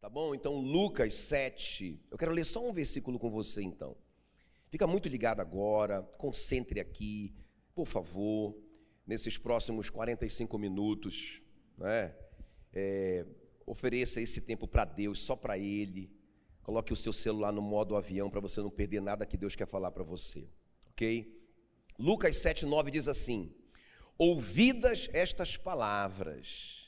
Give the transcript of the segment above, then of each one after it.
Tá bom? Então, Lucas 7. Eu quero ler só um versículo com você, então. Fica muito ligado agora, concentre aqui, por favor, nesses próximos 45 minutos, né? Ofereça esse tempo para Deus, só para Ele. Coloque o seu celular no modo avião para você não perder nada que Deus quer falar para você, ok? Lucas 7:9 diz assim: ouvidas estas palavras,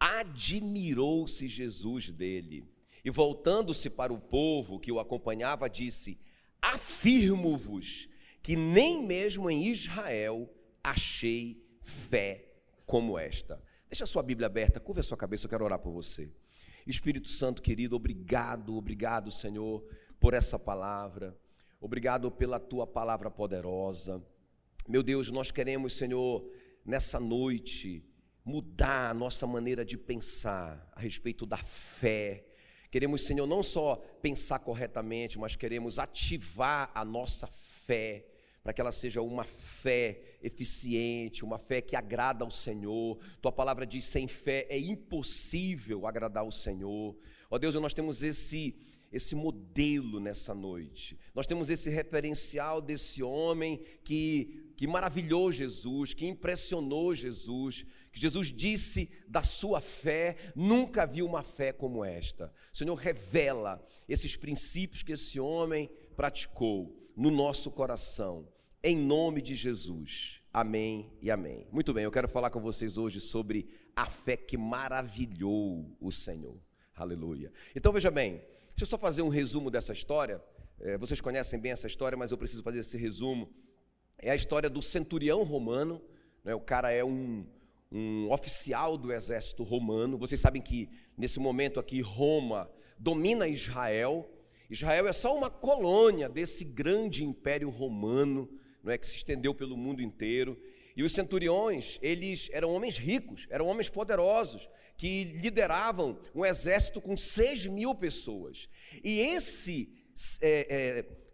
admirou-se Jesus dele, e voltando-se para o povo que o acompanhava, disse: afirmo-vos que nem mesmo em Israel achei fé como esta. Deixa a sua Bíblia aberta, curva a sua cabeça, eu quero orar por você. Espírito Santo querido, obrigado, Senhor, por essa palavra. Obrigado pela tua palavra poderosa. Meu Deus, nós queremos, Senhor, nessa noite, mudar a nossa maneira de pensar a respeito da fé. Queremos, Senhor, não só pensar corretamente, mas queremos ativar a nossa fé, para que ela seja uma fé eficiente, uma fé que agrada ao Senhor. Tua palavra diz: sem fé é impossível agradar ao Senhor. Ó Deus, nós temos esse modelo nessa noite. Nós temos esse referencial desse homem que maravilhou Jesus, que impressionou Jesus, que Jesus disse da sua fé: nunca vi uma fé como esta. Senhor, revela esses princípios que esse homem praticou no nosso coração, em nome de Jesus, amém e amém. Muito bem, eu quero falar com vocês hoje sobre a fé que maravilhou o Senhor, aleluia. Então veja bem, deixa eu só fazer um resumo dessa história. Vocês conhecem bem essa história, mas eu preciso fazer esse resumo. É a história do centurião romano, né? O cara é um oficial do exército romano. Vocês sabem que nesse momento aqui Roma domina Israel. Israel é só uma colônia desse grande império romano, não é, que se estendeu pelo mundo inteiro. E os centuriões, eles eram homens ricos, eram homens poderosos, que lideravam um exército com 6.000 pessoas. E esse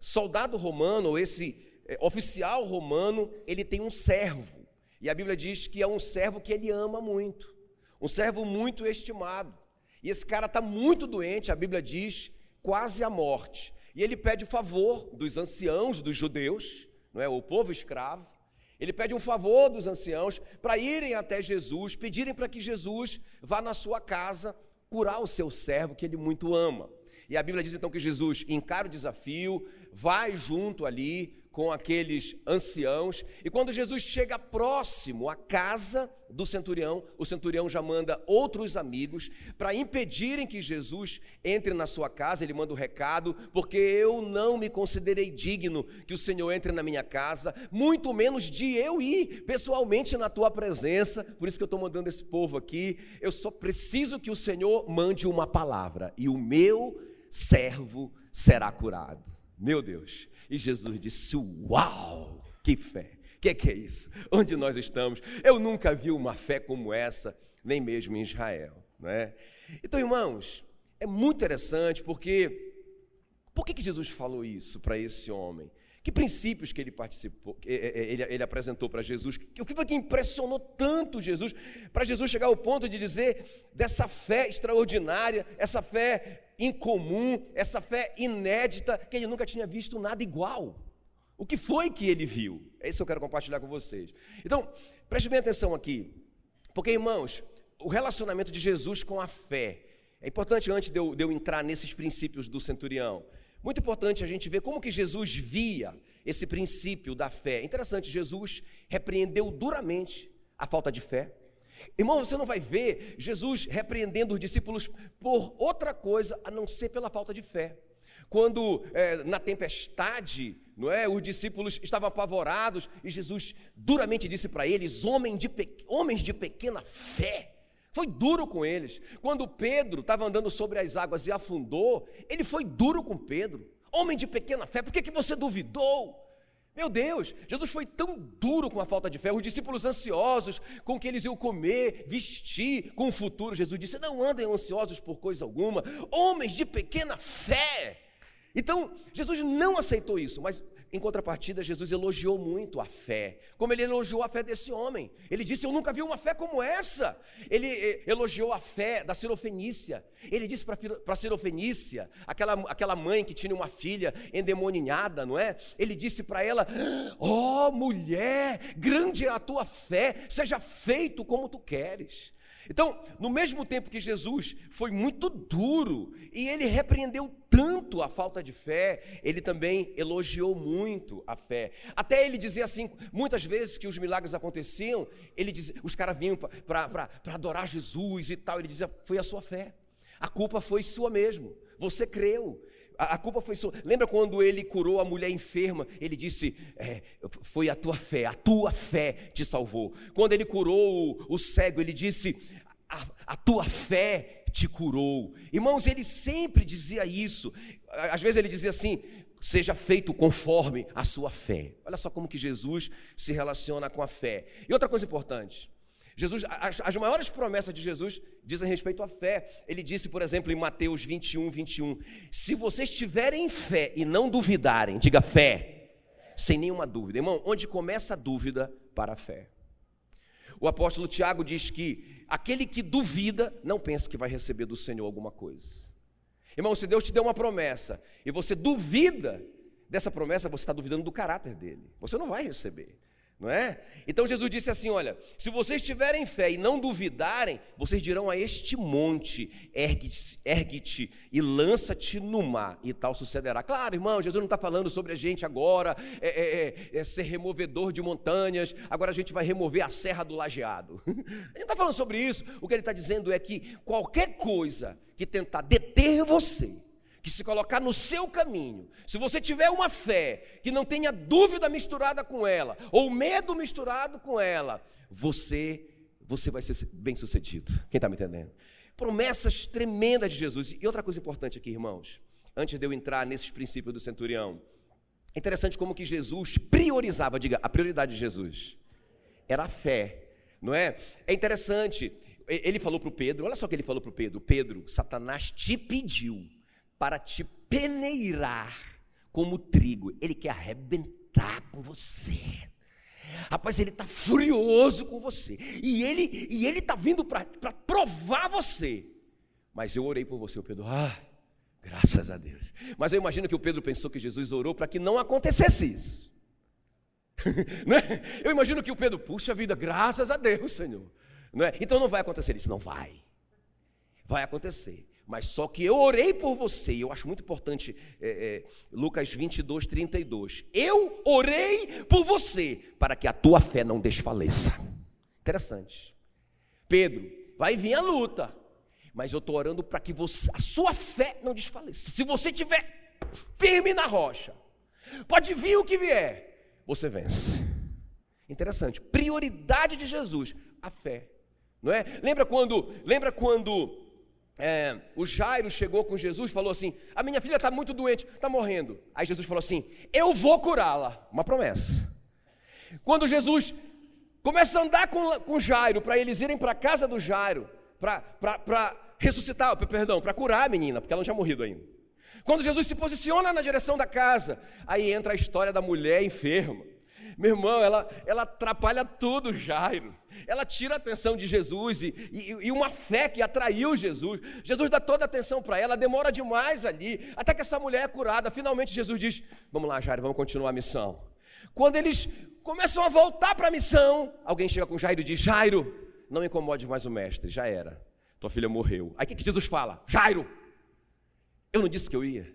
soldado romano, ou esse oficial romano, ele tem um servo. E a Bíblia diz que é um servo que ele ama muito, um servo muito estimado. E esse cara está muito doente, a Bíblia diz, quase à morte. E ele pede o favor dos anciãos, dos judeus, não é, o povo escravo. Ele pede um favor dos anciãos para irem até Jesus, pedirem para que Jesus vá na sua casa curar o seu servo que ele muito ama. E a Bíblia diz então que Jesus encara o desafio, vai junto ali com aqueles anciãos, e quando Jesus chega próximo à casa do centurião, o centurião já manda outros amigos para impedirem que Jesus entre na sua casa. Ele manda o recado: porque eu não me considerei digno que o Senhor entre na minha casa, muito menos de eu ir pessoalmente na tua presença, por isso que eu estou mandando esse povo aqui. Eu só preciso que o Senhor mande uma palavra, e o meu servo será curado. Meu Deus! E Jesus disse: uau, que fé, que é isso? Onde nós estamos? Eu nunca vi uma fé como essa, nem mesmo em Israel, não é? Então, irmãos, é muito interessante, porque por que Jesus falou isso para esse homem? Que princípios que ele participou, ele apresentou para Jesus? O que foi que impressionou tanto Jesus, para Jesus chegar ao ponto de dizer dessa fé extraordinária, essa fé incomum, essa fé inédita, que ele nunca tinha visto nada igual? O que foi que ele viu? É isso que eu quero compartilhar com vocês. Então, preste bem atenção aqui, porque, irmãos, o relacionamento de Jesus com a fé é importante. Antes de eu entrar nesses princípios do centurião, muito importante a gente ver como que Jesus via esse princípio da fé. Interessante, Jesus repreendeu duramente a falta de fé. Irmão, você não vai ver Jesus repreendendo os discípulos por outra coisa a não ser pela falta de fé. Quando na tempestade, não é, os discípulos estavam apavorados e Jesus duramente disse para eles: homens de pequena fé. Foi duro com eles. Quando Pedro estava andando sobre as águas e afundou, ele foi duro com Pedro. Homem de pequena fé, por que você duvidou? Meu Deus, Jesus foi tão duro com a falta de fé. Os discípulos ansiosos com o que eles iam comer, vestir, com o futuro. Jesus disse: não andem ansiosos por coisa alguma. Homens de pequena fé. Então, Jesus não aceitou isso, mas Em contrapartida, Jesus elogiou muito a fé, como ele elogiou a fé desse homem. Ele disse: eu nunca vi uma fé como essa. Ele elogiou a fé da Sirofenícia. Ele disse para a Sirofenícia, aquela mãe que tinha uma filha endemoninhada, não é? Ele disse para ela: ó mulher, grande é a tua fé, seja feito como tu queres. Então, no mesmo tempo que Jesus foi muito duro e ele repreendeu tanto a falta de fé, ele também elogiou muito a fé. Até ele dizia assim, muitas vezes que os milagres aconteciam, ele dizia, os caras vinham para adorar Jesus e tal, ele dizia: foi a sua fé, a culpa foi sua mesmo, você creu. A culpa foi sua. Lembra quando ele curou a mulher enferma? Ele disse: foi a tua fé te salvou. Quando ele curou o cego, ele disse: a tua fé te curou. Irmãos, ele sempre dizia isso. Às vezes ele dizia assim: seja feito conforme a sua fé. Olha só como que Jesus se relaciona com a fé. E outra coisa importante, Jesus, as maiores promessas de Jesus dizem respeito à fé. Ele disse, por exemplo, em Mateus 21, se vocês tiverem fé e não duvidarem, diga fé, sem nenhuma dúvida. Irmão, onde começa a dúvida, para a fé. O apóstolo Tiago diz que aquele que duvida, não pensa que vai receber do Senhor alguma coisa. Irmão, se Deus te deu uma promessa e você duvida dessa promessa, você está duvidando do caráter dele. Você não vai receber. Não é? Então Jesus disse assim: olha, se vocês tiverem fé e não duvidarem, vocês dirão a este monte: ergue-te e lança-te no mar, e tal sucederá. Claro, irmão, Jesus não está falando sobre a gente agora ser removedor de montanhas. Agora a gente vai remover a Serra do Lajeado. Ele não está falando sobre isso. O que ele está dizendo é que qualquer coisa que tentar deter você, que se colocar no seu caminho, se você tiver uma fé que não tenha dúvida misturada com ela, ou medo misturado com ela, você vai ser bem sucedido. Quem está me entendendo? Promessas tremendas de Jesus. E outra coisa importante aqui, irmãos, antes de eu entrar nesses princípios do centurião, é interessante como que Jesus priorizava, diga, a prioridade de Jesus era a fé, não é? É interessante, ele falou para o Pedro, olha só o que ele falou para o Pedro: Pedro, Satanás te pediu para te peneirar como trigo. Ele quer arrebentar com você. Rapaz, ele está furioso com você. E ele está vindo para provar você. Mas eu orei por você, o Pedro. Graças a Deus. Mas eu imagino que o Pedro pensou que Jesus orou para que não acontecesse isso. Não é? Eu imagino que o Pedro, puxa vida, graças a Deus, Senhor. Não é? Então não vai acontecer isso. Não vai. Vai acontecer. Mas só que eu orei por você, e eu acho muito importante, Lucas 22, 32. Eu orei por você, para que a tua fé não desfaleça. Interessante. Pedro, vai vir a luta, mas eu estou orando para que a sua fé não desfaleça. Se você estiver firme na rocha, pode vir o que vier, você vence. Interessante. Prioridade de Jesus, a fé. Não é? Lembra quando o Jairo chegou com Jesus e falou assim: a minha filha está muito doente, está morrendo. Aí Jesus falou assim: eu vou curá-la. Uma promessa. Quando Jesus começa a andar com Jairo, para eles irem para a casa do Jairo, para ressuscitar, para curar a menina, porque ela não tinha morrido ainda. Quando Jesus se posiciona na direção da casa, aí entra a história da mulher enferma. Meu irmão, ela atrapalha tudo, Jairo. Ela tira a atenção de Jesus e uma fé que atraiu Jesus. Jesus dá toda a atenção para ela, demora demais ali, até que essa mulher é curada. Finalmente Jesus diz: vamos lá, Jairo, vamos continuar a missão. Quando eles começam a voltar para a missão, alguém chega com Jairo e diz: Jairo, não incomode mais o mestre, já era, tua filha morreu. Aí o que Jesus fala? Jairo, eu não disse que eu ia?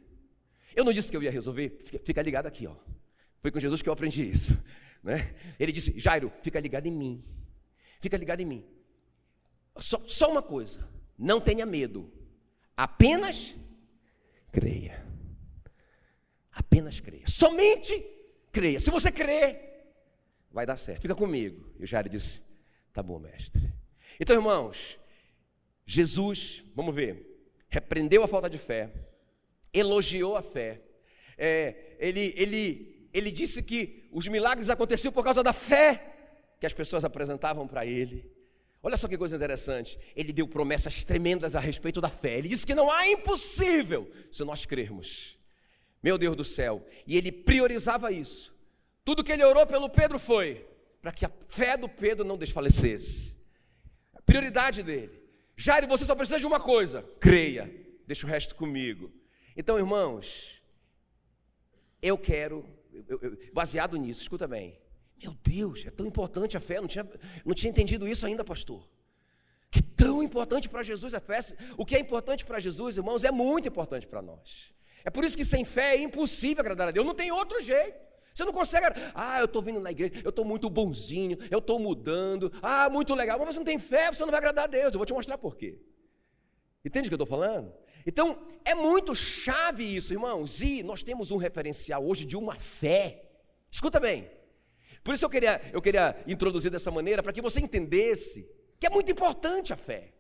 Eu não disse que eu ia resolver? Fica ligado aqui, ó. Foi com Jesus que eu aprendi isso, né? Ele disse: Jairo, fica ligado em mim. Fica ligado em mim. Só uma coisa: não tenha medo. Apenas creia. Apenas creia. Somente creia. Se você crer, vai dar certo. Fica comigo. E o Jairo disse: tá bom, mestre. Então, irmãos, Jesus, vamos ver, repreendeu a falta de fé, elogiou a fé. Ele disse que os milagres aconteciam por causa da fé que as pessoas apresentavam para ele. Olha só que coisa interessante. Ele deu promessas tremendas a respeito da fé. Ele disse que não há impossível se nós crermos. Meu Deus do céu. E ele priorizava isso. Tudo que ele orou pelo Pedro foi para que a fé do Pedro não desfalecesse. A prioridade dele. Jairo, você só precisa de uma coisa: creia, deixa o resto comigo. Então, irmãos, eu quero, baseado nisso, escuta bem. Meu Deus, é tão importante a fé, eu não tinha entendido isso ainda, pastor. Que tão importante para Jesus a fé. O que é importante para Jesus, irmãos, é muito importante para nós. É por isso que sem fé é impossível agradar a Deus, não tem outro jeito. Você não consegue, eu estou vindo na igreja, eu estou muito bonzinho, eu estou mudando, muito legal, mas você não tem fé, você não vai agradar a Deus. Eu vou te mostrar por quê. Entende o que eu estou falando? Então, é muito chave isso, irmãos, e nós temos um referencial hoje de uma fé. Escuta bem, por isso eu queria introduzir dessa maneira, para que você entendesse que é muito importante a fé.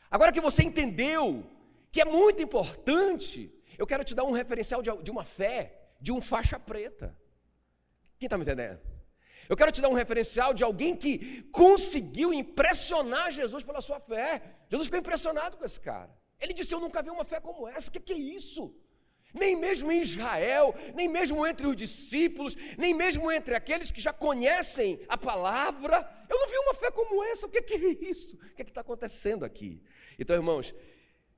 Agora que você entendeu que é muito importante, eu quero te dar um referencial de uma fé, de um faixa preta. Quem está me entendendo? Eu quero te dar um referencial de alguém que conseguiu impressionar Jesus pela sua fé. Jesus ficou impressionado com esse cara. Ele disse: eu nunca vi uma fé como essa. O que é isso? Nem mesmo em Israel, nem mesmo entre os discípulos, nem mesmo entre aqueles que já conhecem a palavra, eu não vi uma fé como essa. O que é isso? O que está acontecendo aqui? Então, irmãos,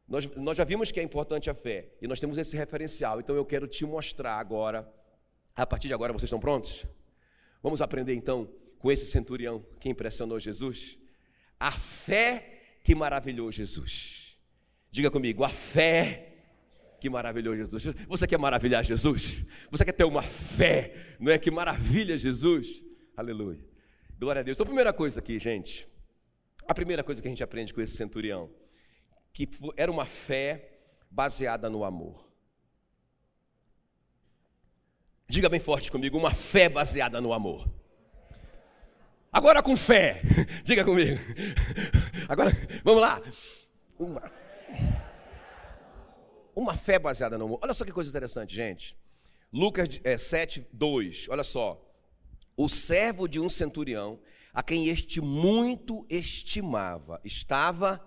nós já vimos que é importante a fé, e nós temos esse referencial. Então eu quero te mostrar agora. A partir de agora, vocês estão prontos? Vamos aprender então com esse centurião que impressionou Jesus, a fé que maravilhou Jesus. Diga comigo: a fé que maravilhou Jesus. Você quer maravilhar Jesus? Você quer ter uma fé, não é, que maravilha Jesus? Aleluia, glória a Deus. Então, a primeira coisa aqui, gente, a primeira coisa que a gente aprende com esse centurião, que era uma fé baseada no amor. Diga bem forte comigo: uma fé baseada no amor. Agora com fé, diga comigo. Agora, vamos lá. Uma fé baseada no amor. Olha só que coisa interessante, gente. Lucas 7:2, olha só. O servo de um centurião, a quem este muito estimava, estava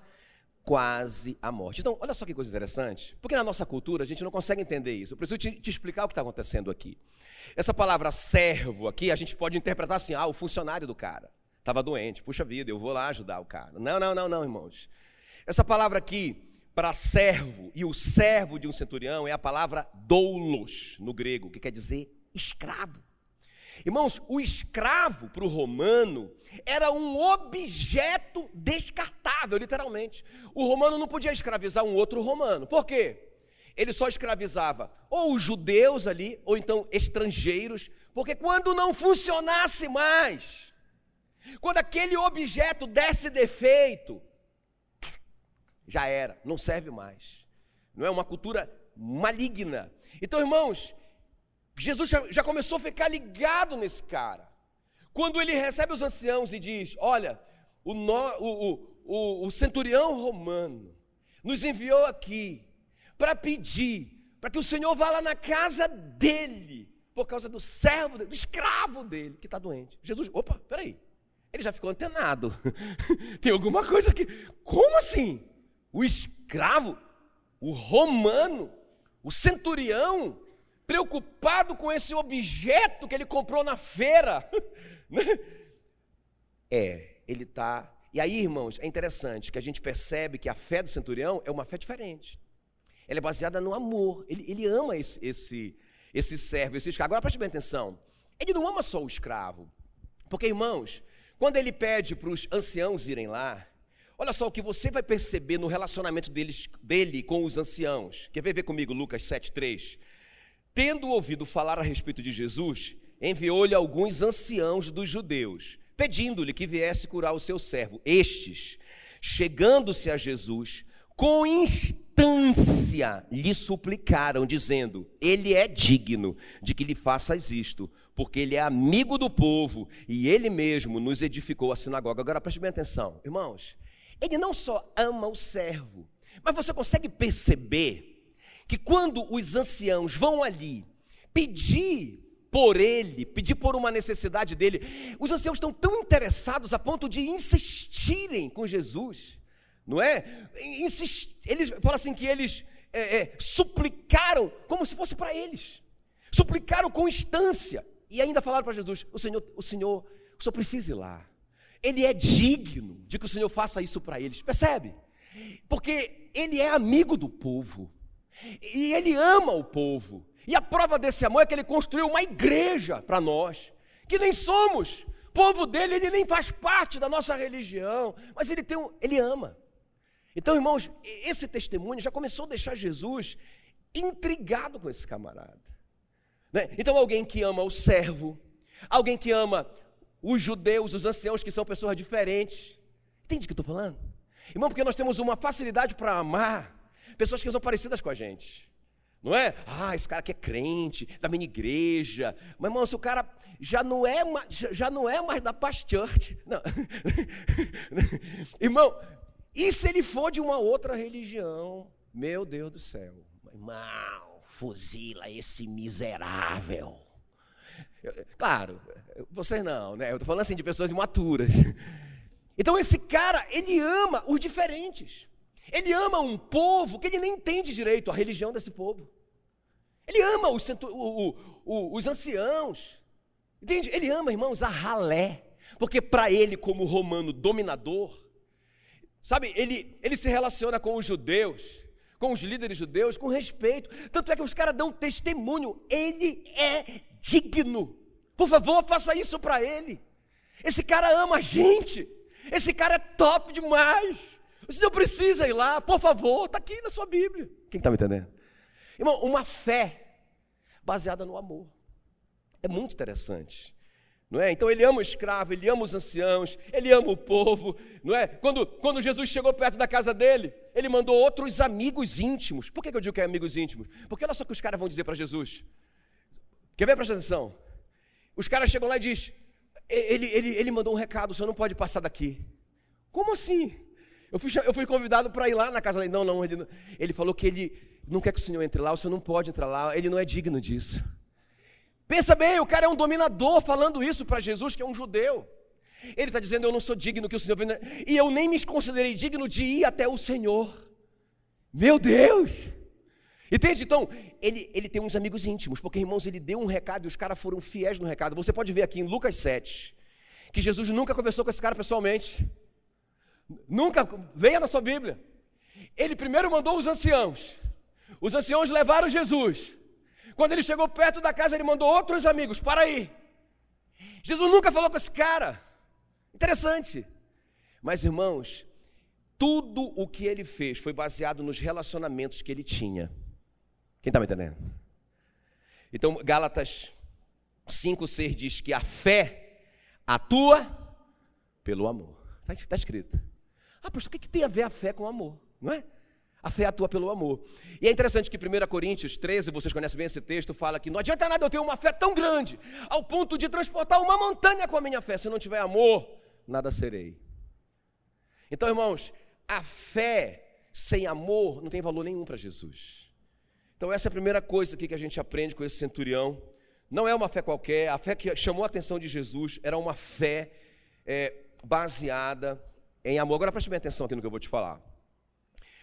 quase à morte. Então, olha só que coisa interessante, porque na nossa cultura a gente não consegue entender isso. Eu preciso te explicar o que está acontecendo aqui. Essa palavra servo aqui, a gente pode interpretar assim: o funcionário do cara estava doente, puxa vida, eu vou lá ajudar o cara. Não, irmãos. Essa palavra aqui, para servo, e o servo de um centurião, é a palavra doulos, no grego, que quer dizer escravo. Irmãos, o escravo para o romano era um objeto descartável, literalmente. O romano não podia escravizar um outro romano. Por quê? Ele só escravizava ou os judeus ali, ou então estrangeiros, porque quando não funcionasse mais, quando aquele objeto desse defeito, já era, não serve mais. Não é uma cultura maligna. Então, irmãos, Jesus já começou a ficar ligado nesse cara. Quando ele recebe os anciãos e diz: olha, o centurião romano nos enviou aqui para pedir, para que o Senhor vá lá na casa dele, por causa do servo, do escravo dele, que está doente. Jesus, opa, peraí, ele já ficou antenado. Tem alguma coisa aqui. Como assim? O escravo, o romano, o centurião, preocupado com esse objeto que ele comprou na feira. Ele está... E aí, irmãos, é interessante que a gente percebe que a fé do centurião é uma fé diferente. Ela é baseada no amor. Ele ama esse servo, esse escravo. Agora, preste bem atenção. Ele não ama só o escravo. Porque, irmãos, quando ele pede para os anciãos irem lá, olha só o que você vai perceber no relacionamento dele com os anciãos. Quer ver comigo Lucas 7:3? Tendo ouvido falar a respeito de Jesus, enviou-lhe alguns anciãos dos judeus, pedindo-lhe que viesse curar o seu servo. Estes, chegando-se a Jesus, com instância lhe suplicaram, dizendo: ele é digno de que lhe faças isto, porque ele é amigo do povo e ele mesmo nos edificou a sinagoga. Agora preste bem atenção, irmãos, ele não só ama o servo, mas você consegue perceber que quando os anciãos vão ali pedir por ele, pedir por uma necessidade dele, os anciãos estão tão interessados a ponto de insistirem com Jesus, não é? Eles falam assim que eles suplicaram como se fosse para eles. Suplicaram com instância. E ainda falaram para Jesus, o Senhor precisa ir lá. Ele é digno de que o Senhor faça isso para eles. Percebe? Porque ele é amigo do povo. E ele ama o povo. E a prova desse amor é que ele construiu uma igreja para nós, que nem somos povo dele, ele nem faz parte da nossa religião, mas ele ama. Então, irmãos, esse testemunho já começou a deixar Jesus intrigado com esse camarada, né? Então, alguém que ama o servo, alguém que ama os judeus, os anciãos, que são pessoas diferentes. Entende o que eu estou falando? Irmão, porque nós temos uma facilidade para amar pessoas que são parecidas com a gente, não é? Esse cara que é crente, da minha igreja. Mas, irmão, se o cara já não é mais da Paz Church, não. Irmão, e se ele for de uma outra religião? Meu Deus do céu. Irmão, fuzila esse miserável. Claro, vocês não, né? Eu estou falando assim de pessoas imaturas. Então esse cara, ele ama os diferentes. Ele ama um povo que ele nem entende direito a religião desse povo. Ele ama os anciãos. Entende? Ele ama, irmãos, a ralé. Porque para ele, como romano dominador, sabe, ele se relaciona com os judeus, com os líderes judeus, com respeito. Tanto é que os caras dão testemunho. Ele é digno. Por favor, faça isso para ele. Esse cara ama a gente. Esse cara é top demais. O senhor precisa ir lá, por favor, está aqui na sua Bíblia. Quem está me entendendo? Irmão, uma fé baseada no amor. É muito interessante, não é? Então ele ama o escravo, ele ama os anciãos, ele ama o povo, não é? Quando Jesus chegou perto da casa dele, ele mandou outros amigos íntimos. Por que eu digo que é amigos íntimos? Porque olha só o que os caras vão dizer para Jesus. Quer ver? Presta atenção. Os caras chegam lá e dizem, ele mandou um recado, o senhor não pode passar daqui. Como assim? Eu fui convidado para ir lá na casa dele. Não, ele falou que ele não quer que o senhor entre lá, o senhor não pode entrar lá, ele não é digno disso. Pensa bem, o cara é um dominador falando isso para Jesus, que é um judeu. Ele está dizendo, eu não sou digno que o senhor venha, e eu nem me considerei digno de ir até o Senhor. Meu Deus! Entende? Então, ele tem uns amigos íntimos, porque, irmãos, ele deu um recado e os caras foram fiéis no recado. Você pode ver aqui em Lucas 7, que Jesus nunca conversou com esse cara pessoalmente. Nunca, leia na sua Bíblia. Ele primeiro mandou os anciãos levaram Jesus. Quando ele chegou perto da casa, ele mandou outros amigos, para aí. Jesus nunca falou com esse cara. Interessante. Mas, irmãos, tudo o que ele fez foi baseado nos relacionamentos que ele tinha. Quem está me entendendo? Então, Gálatas 5:6 diz que a fé atua pelo amor. Está escrito. Pastor, o que tem a ver a fé com o amor? Não é? A fé atua pelo amor. E é interessante que 1 Coríntios 13, vocês conhecem bem esse texto, fala que não adianta nada eu ter uma fé tão grande, ao ponto de transportar uma montanha com a minha fé. Se não tiver amor, nada serei. Então, irmãos, a fé sem amor não tem valor nenhum para Jesus. Então essa é a primeira coisa aqui que a gente aprende com esse centurião. Não é uma fé qualquer, a fé que chamou a atenção de Jesus era uma fé baseada em amor. Agora preste bem atenção aqui no que eu vou te falar.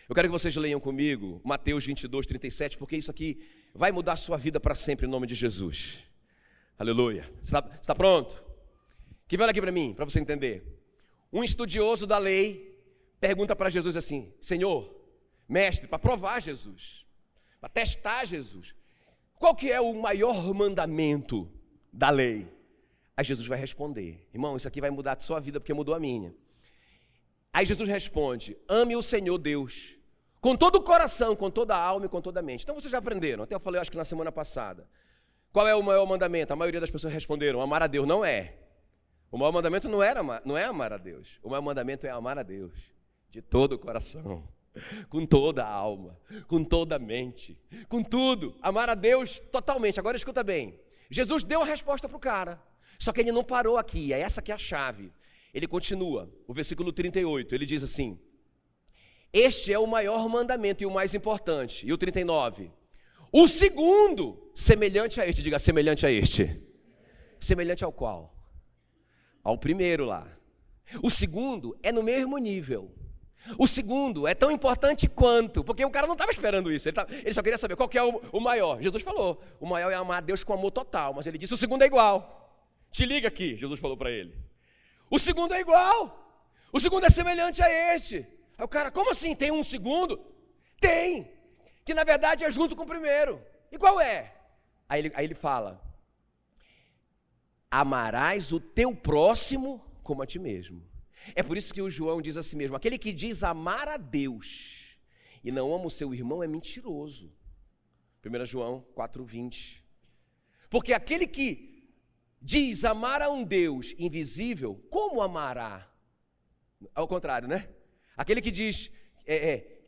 Eu quero que vocês leiam comigo Mateus 22:37, porque isso aqui vai mudar a sua vida para sempre em nome de Jesus. Aleluia. Você está pronto? Que vai olhar aqui para mim, para você entender. Um estudioso da lei pergunta para Jesus assim: Senhor, mestre, para provar Jesus, para testar Jesus, qual que é o maior mandamento da lei? Aí Jesus vai responder: irmão, isso aqui vai mudar a sua vida porque mudou a minha. Aí Jesus responde: ame o Senhor Deus com todo o coração, com toda a alma e com toda a mente. Então vocês já aprenderam, até eu falei, acho que na semana passada. Qual é o maior mandamento? A maioria das pessoas responderam: amar a Deus. Não é. O maior mandamento não é amar a Deus. O maior mandamento é amar a Deus de todo o coração, com toda a alma, com toda a mente, com tudo. Amar a Deus totalmente. Agora escuta bem, Jesus deu a resposta para o cara, só que ele não parou aqui, é essa que é a chave. Ele continua, o versículo 38, ele diz assim: este é o maior mandamento e o mais importante. E o 39, o segundo, semelhante a este. Diga, semelhante a este. Semelhante ao qual? Ao primeiro lá. O segundo é no mesmo nível. O segundo é tão importante quanto, porque o cara não estava esperando isso, ele só queria saber qual que é o maior. Jesus falou, o maior é amar a Deus com amor total, mas ele disse, o segundo é igual. Te liga aqui, Jesus falou para ele. O segundo é igual, o segundo é semelhante a este. Aí o cara, como assim, tem um segundo? Tem, que na verdade é junto com o primeiro. E qual é? Aí ele fala, amarás o teu próximo como a ti mesmo. É por isso que o João diz a si mesmo, aquele que diz amar a Deus e não ama o seu irmão é mentiroso. 1 João 4:20. Porque aquele que diz amar a um Deus invisível, como amará? Ao contrário, né? Aquele que diz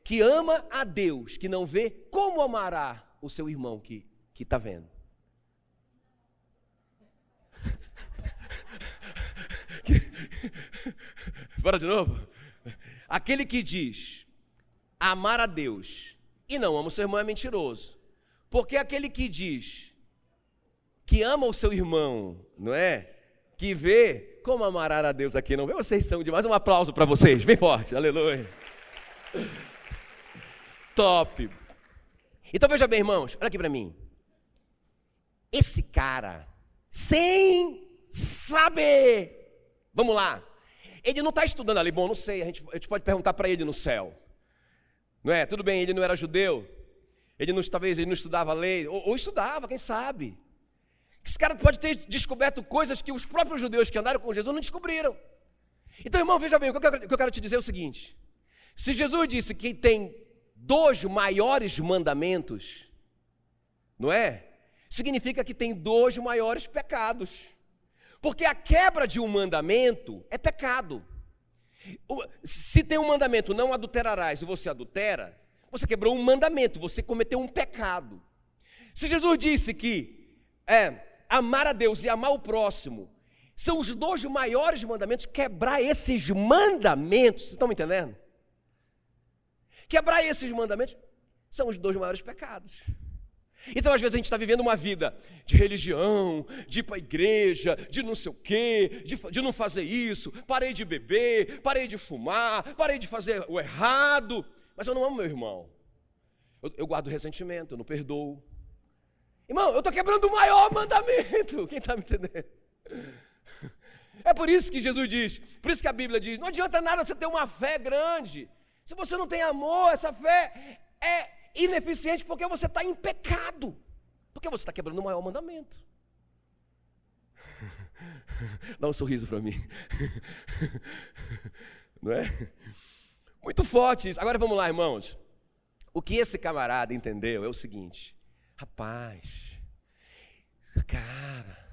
que ama a Deus, que não vê, como amará o seu irmão que está vendo? Bora de novo? Aquele que diz amar a Deus e não ama o seu irmão é mentiroso. Porque aquele que diz que ama o seu irmão, não é? Que vê, como amará a Deus aqui, não vê? Vocês são demais. Um aplauso para vocês, bem forte, aleluia. Top. Então veja bem, irmãos, olha aqui para mim. Esse cara, sem saber, vamos lá, ele não está estudando ali, bom, não sei, a gente pode perguntar para ele no céu, não é? Tudo bem, ele não era judeu, talvez ele não estudava a lei, ou estudava, quem sabe? Esse cara pode ter descoberto coisas que os próprios judeus que andaram com Jesus não descobriram. Então, irmão, veja bem, o que eu quero te dizer é o seguinte, se Jesus disse que tem 2 maiores mandamentos, não é? Significa que tem 2 maiores pecados. Porque a quebra de um mandamento é pecado. Se tem um mandamento, não adulterarás, e você adultera, você quebrou um mandamento, você cometeu um pecado. Se Jesus disse que amar a Deus e amar o próximo são os 2 maiores mandamentos, quebrar esses mandamentos, vocês estão me entendendo? Quebrar esses mandamentos são os 2 maiores pecados. Então, às vezes, a gente está vivendo uma vida de religião, de ir para a igreja, de não sei o quê, de não fazer isso, parei de beber, parei de fumar, parei de fazer o errado, mas eu não amo meu irmão. Eu guardo ressentimento, eu não perdoo. Irmão, eu estou quebrando o maior mandamento, quem está me entendendo? É por isso que Jesus diz, por isso que a Bíblia diz, não adianta nada você ter uma fé grande, se você não tem amor, essa fé é ineficiente porque você está em pecado, porque você está quebrando o maior mandamento. Dá um sorriso para mim. Não é? Muito forte isso. Agora vamos lá, irmãos. O que esse camarada entendeu é o seguinte: rapaz, cara,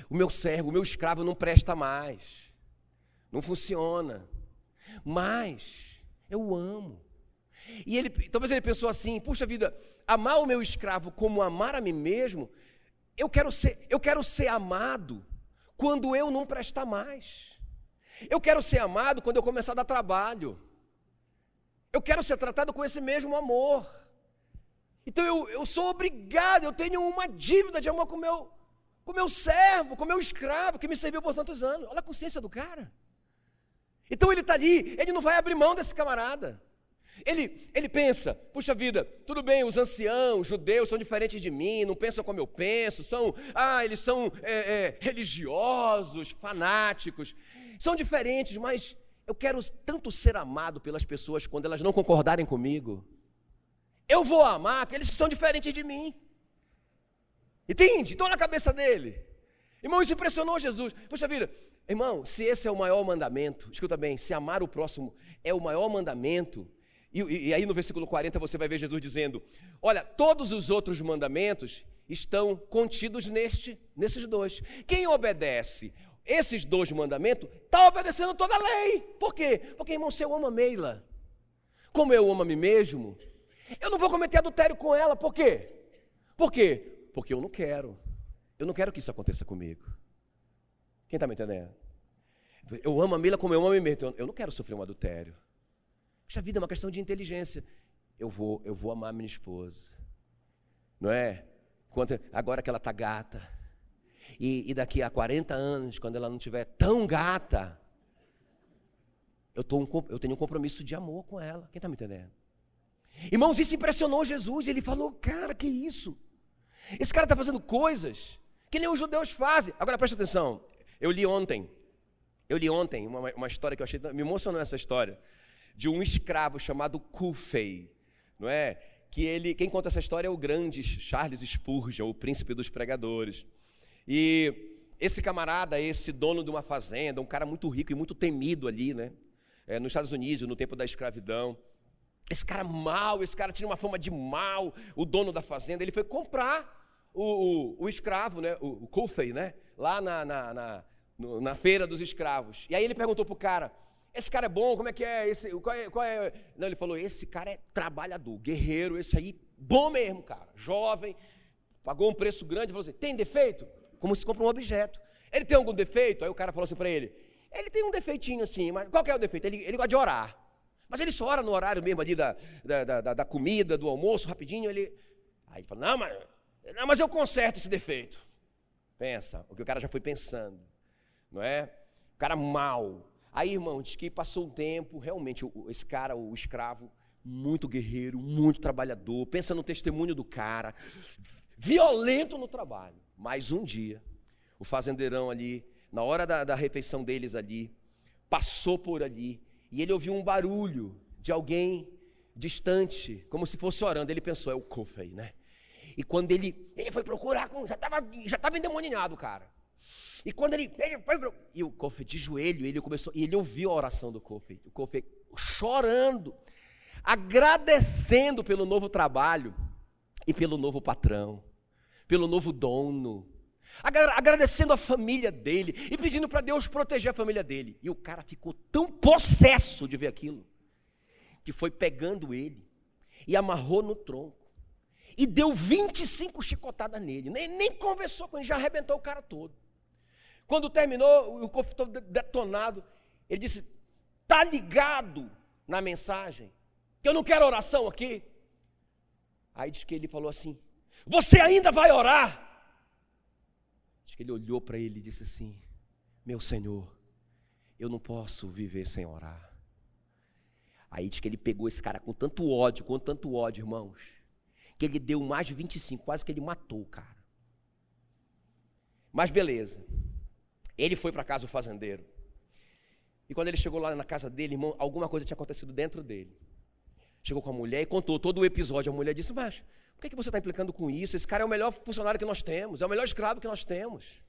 o meu servo, o meu escravo não presta mais, não funciona, mas eu o amo. E talvez ele pensou assim, puxa vida, amar o meu escravo como amar a mim mesmo, eu quero ser amado quando eu não prestar mais. Eu quero ser amado quando eu começar a dar trabalho. Eu quero ser tratado com esse mesmo amor. Então eu sou obrigado, eu tenho uma dívida de amor com o meu servo, com o meu escravo, que me serviu por tantos anos. Olha a consciência do cara. Então ele está ali, ele não vai abrir mão desse camarada. Ele pensa, puxa vida, tudo bem, os anciãos, judeus são diferentes de mim, não pensam como eu penso, eles são religiosos, fanáticos, são diferentes, mas eu quero tanto ser amado pelas pessoas quando elas não concordarem comigo. Eu vou amar aqueles que são diferentes de mim. Entende? Então na cabeça dele. Irmão, isso impressionou Jesus. Puxa vida, irmão, se esse é o maior mandamento, escuta bem, se amar o próximo é o maior mandamento, e aí no versículo 40 você vai ver Jesus dizendo, olha, todos os outros mandamentos estão contidos nesses 2. Quem obedece esses 2 mandamentos, está obedecendo toda a lei. Por quê? Porque, irmão, se eu amo a Meila, como eu amo a mim mesmo, eu não vou cometer adultério com ela. Por quê? Por quê? Porque eu não quero. Eu não quero que isso aconteça comigo. Quem está me entendendo? Eu amo a Meila como eu amo a mim mesmo. Então, eu não quero sofrer um adultério. Puxa vida, é uma questão de inteligência. Eu vou amar minha esposa. Não é? Agora que ela está gata. E daqui a 40 anos, quando ela não estiver tão gata, eu tenho um compromisso de amor com ela. Quem está me entendendo? Irmãos, isso impressionou Jesus. Ele falou, cara, que isso? Esse cara está fazendo coisas que nem os judeus fazem. Agora presta atenção, eu li ontem uma história que eu achei, me emocionou essa história, de um escravo chamado Cufei, não é? Quem conta essa história é o grande Charles Spurgeon, o príncipe dos pregadores. E esse camarada, esse dono de uma fazenda, um cara muito rico e muito temido ali, né? Nos Estados Unidos, no tempo da escravidão. Esse cara mau, esse cara tinha uma fama de mau, o dono da fazenda. Ele foi comprar o escravo, né? O Cufei, né? Lá na feira dos escravos. E aí ele perguntou para o cara, esse cara é bom, como é que é? Qual é? Não, ele falou, esse cara é trabalhador, guerreiro, esse aí, bom mesmo, cara, jovem, pagou um preço grande, falou assim, tem defeito? Como se compra um objeto. Ele tem algum defeito? Aí o cara falou assim para ele tem um defeitinho assim, mas qual que é o defeito? Ele gosta de orar, mas ele só ora no horário mesmo ali da comida, do almoço, rapidinho, aí ele fala, não, mas eu conserto esse defeito. Pensa, o que o cara já foi pensando, não é? O cara mau. Aí, irmão, diz que passou um tempo, realmente, esse cara, o escravo, muito guerreiro, muito trabalhador, pensa no testemunho do cara, violento no trabalho. Mas um dia, o fazendeirão ali, na hora da refeição deles ali, passou por ali, e ele ouviu um barulho de alguém distante, como se fosse orando. Ele pensou, é o Cufei, né? E quando ele foi procurar, já estava endemoniado, cara. E quando ele foi, e o Cufei de joelho, ele ouviu a oração do Cufei. O Cufei chorando, agradecendo pelo novo trabalho e pelo novo patrão, pelo novo dono, agradecendo a família dele e pedindo para Deus proteger a família dele. E o cara ficou tão possesso de ver aquilo, que foi pegando ele e amarrou no tronco e deu 25 chicotadas nele, nem conversou com ele, já arrebentou o cara todo. Quando terminou, o corpo todo detonado, ele disse, tá ligado na mensagem, que eu não quero oração aqui? Aí diz que ele falou assim, você ainda vai orar? Diz que ele olhou para ele e disse assim, meu Senhor, eu não posso viver sem orar. Aí diz que ele pegou esse cara com tanto ódio, irmãos, que ele deu mais de 25, quase que ele matou o cara. Mas beleza. Ele foi para casa do fazendeiro. E quando ele chegou lá na casa dele, irmão, alguma coisa tinha acontecido dentro dele. Chegou com a mulher e contou todo o episódio. A mulher disse, mas por que você está implicando com isso? Esse cara é o melhor funcionário que nós temos, é o melhor escravo que nós temos.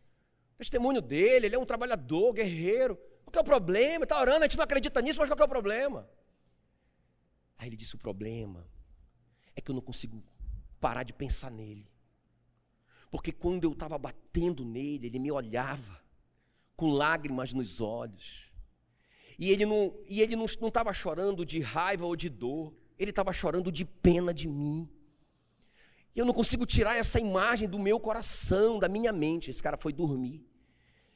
O testemunho dele, ele é um trabalhador, guerreiro. Qual que é o problema? Está orando, a gente não acredita nisso, mas qual que é o problema? Aí ele disse, o problema é que eu não consigo parar de pensar nele. Porque quando eu estava batendo nele, ele me olhava com lágrimas nos olhos, e ele não estava chorando de raiva ou de dor, ele estava chorando de pena de mim, e eu não consigo tirar essa imagem do meu coração, da minha mente. Esse cara foi dormir,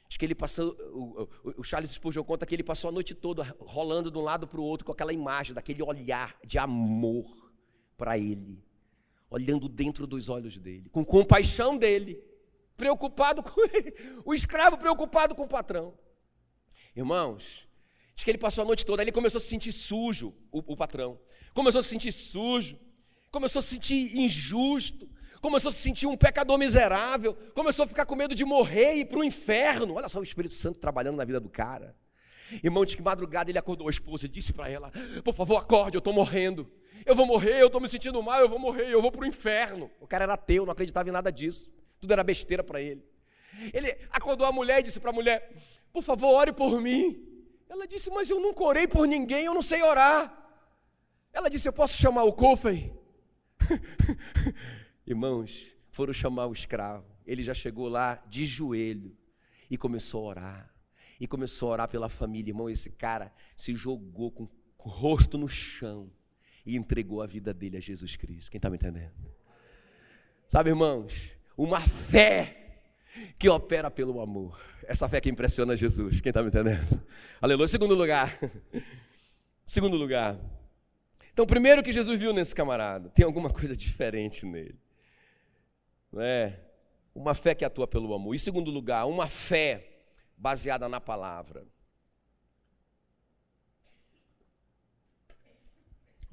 acho que ele passou, o Charles Spurgeon conta que ele passou a noite toda rolando de um lado para o outro, com aquela imagem, daquele olhar de amor para ele, olhando dentro dos olhos dele, com compaixão dele, preocupado com ele, o escravo preocupado com o patrão. Irmãos, diz que ele passou a noite toda, aí ele começou a se sentir sujo, o patrão, começou a se sentir sujo, começou a se sentir injusto, começou a se sentir um pecador miserável, começou a ficar com medo de morrer e ir para o inferno. Olha só o Espírito Santo trabalhando na vida do cara. Irmão, diz que madrugada ele acordou a esposa e disse para ela, por favor acorde, eu estou morrendo, eu vou morrer, eu estou me sentindo mal, eu vou morrer, eu vou para o inferno. O cara era ateu, não acreditava em nada disso. Tudo era besteira para ele. Ele acordou a mulher e disse para a mulher, por favor, ore por mim. Ela disse, mas eu nunca orei por ninguém, eu não sei orar. Ela disse, eu posso chamar o Cufei? Irmãos, foram chamar o escravo. Ele já chegou lá de joelho e começou a orar. E começou a orar pela família. Irmão, esse cara se jogou com o rosto no chão e entregou a vida dele a Jesus Cristo. Quem está me entendendo? Sabe, irmãos, uma fé que opera pelo amor. Essa fé que impressiona Jesus. Quem está me entendendo? Aleluia. Segundo lugar. Então, primeiro que Jesus viu nesse camarada, tem alguma coisa diferente nele. Não é? Uma fé que atua pelo amor. E segundo lugar, uma fé baseada na palavra.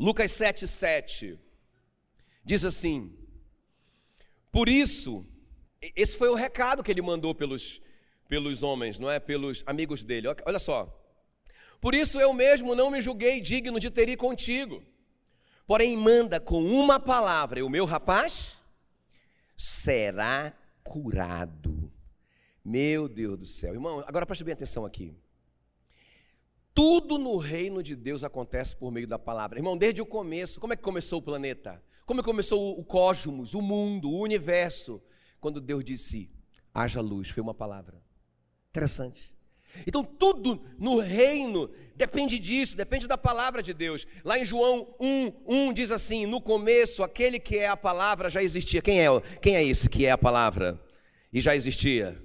Lucas 7,7 diz assim: por isso, esse foi o recado que ele mandou pelos homens, não é? Pelos amigos dele. Olha só. Por isso eu mesmo não me julguei digno de ter ido contigo. Porém manda com uma palavra, e o meu rapaz será curado. Meu Deus do céu. Irmão, agora preste bem atenção aqui. Tudo no reino de Deus acontece por meio da palavra. Irmão, desde o começo, como é que começou o planeta? Como começou o cosmos, o mundo, o universo? Quando Deus disse, haja luz, foi uma palavra. Interessante. Então tudo no reino depende disso, depende da palavra de Deus. Lá em João 1 diz assim, no começo aquele que é a palavra já existia. Quem é esse que é a palavra e já existia?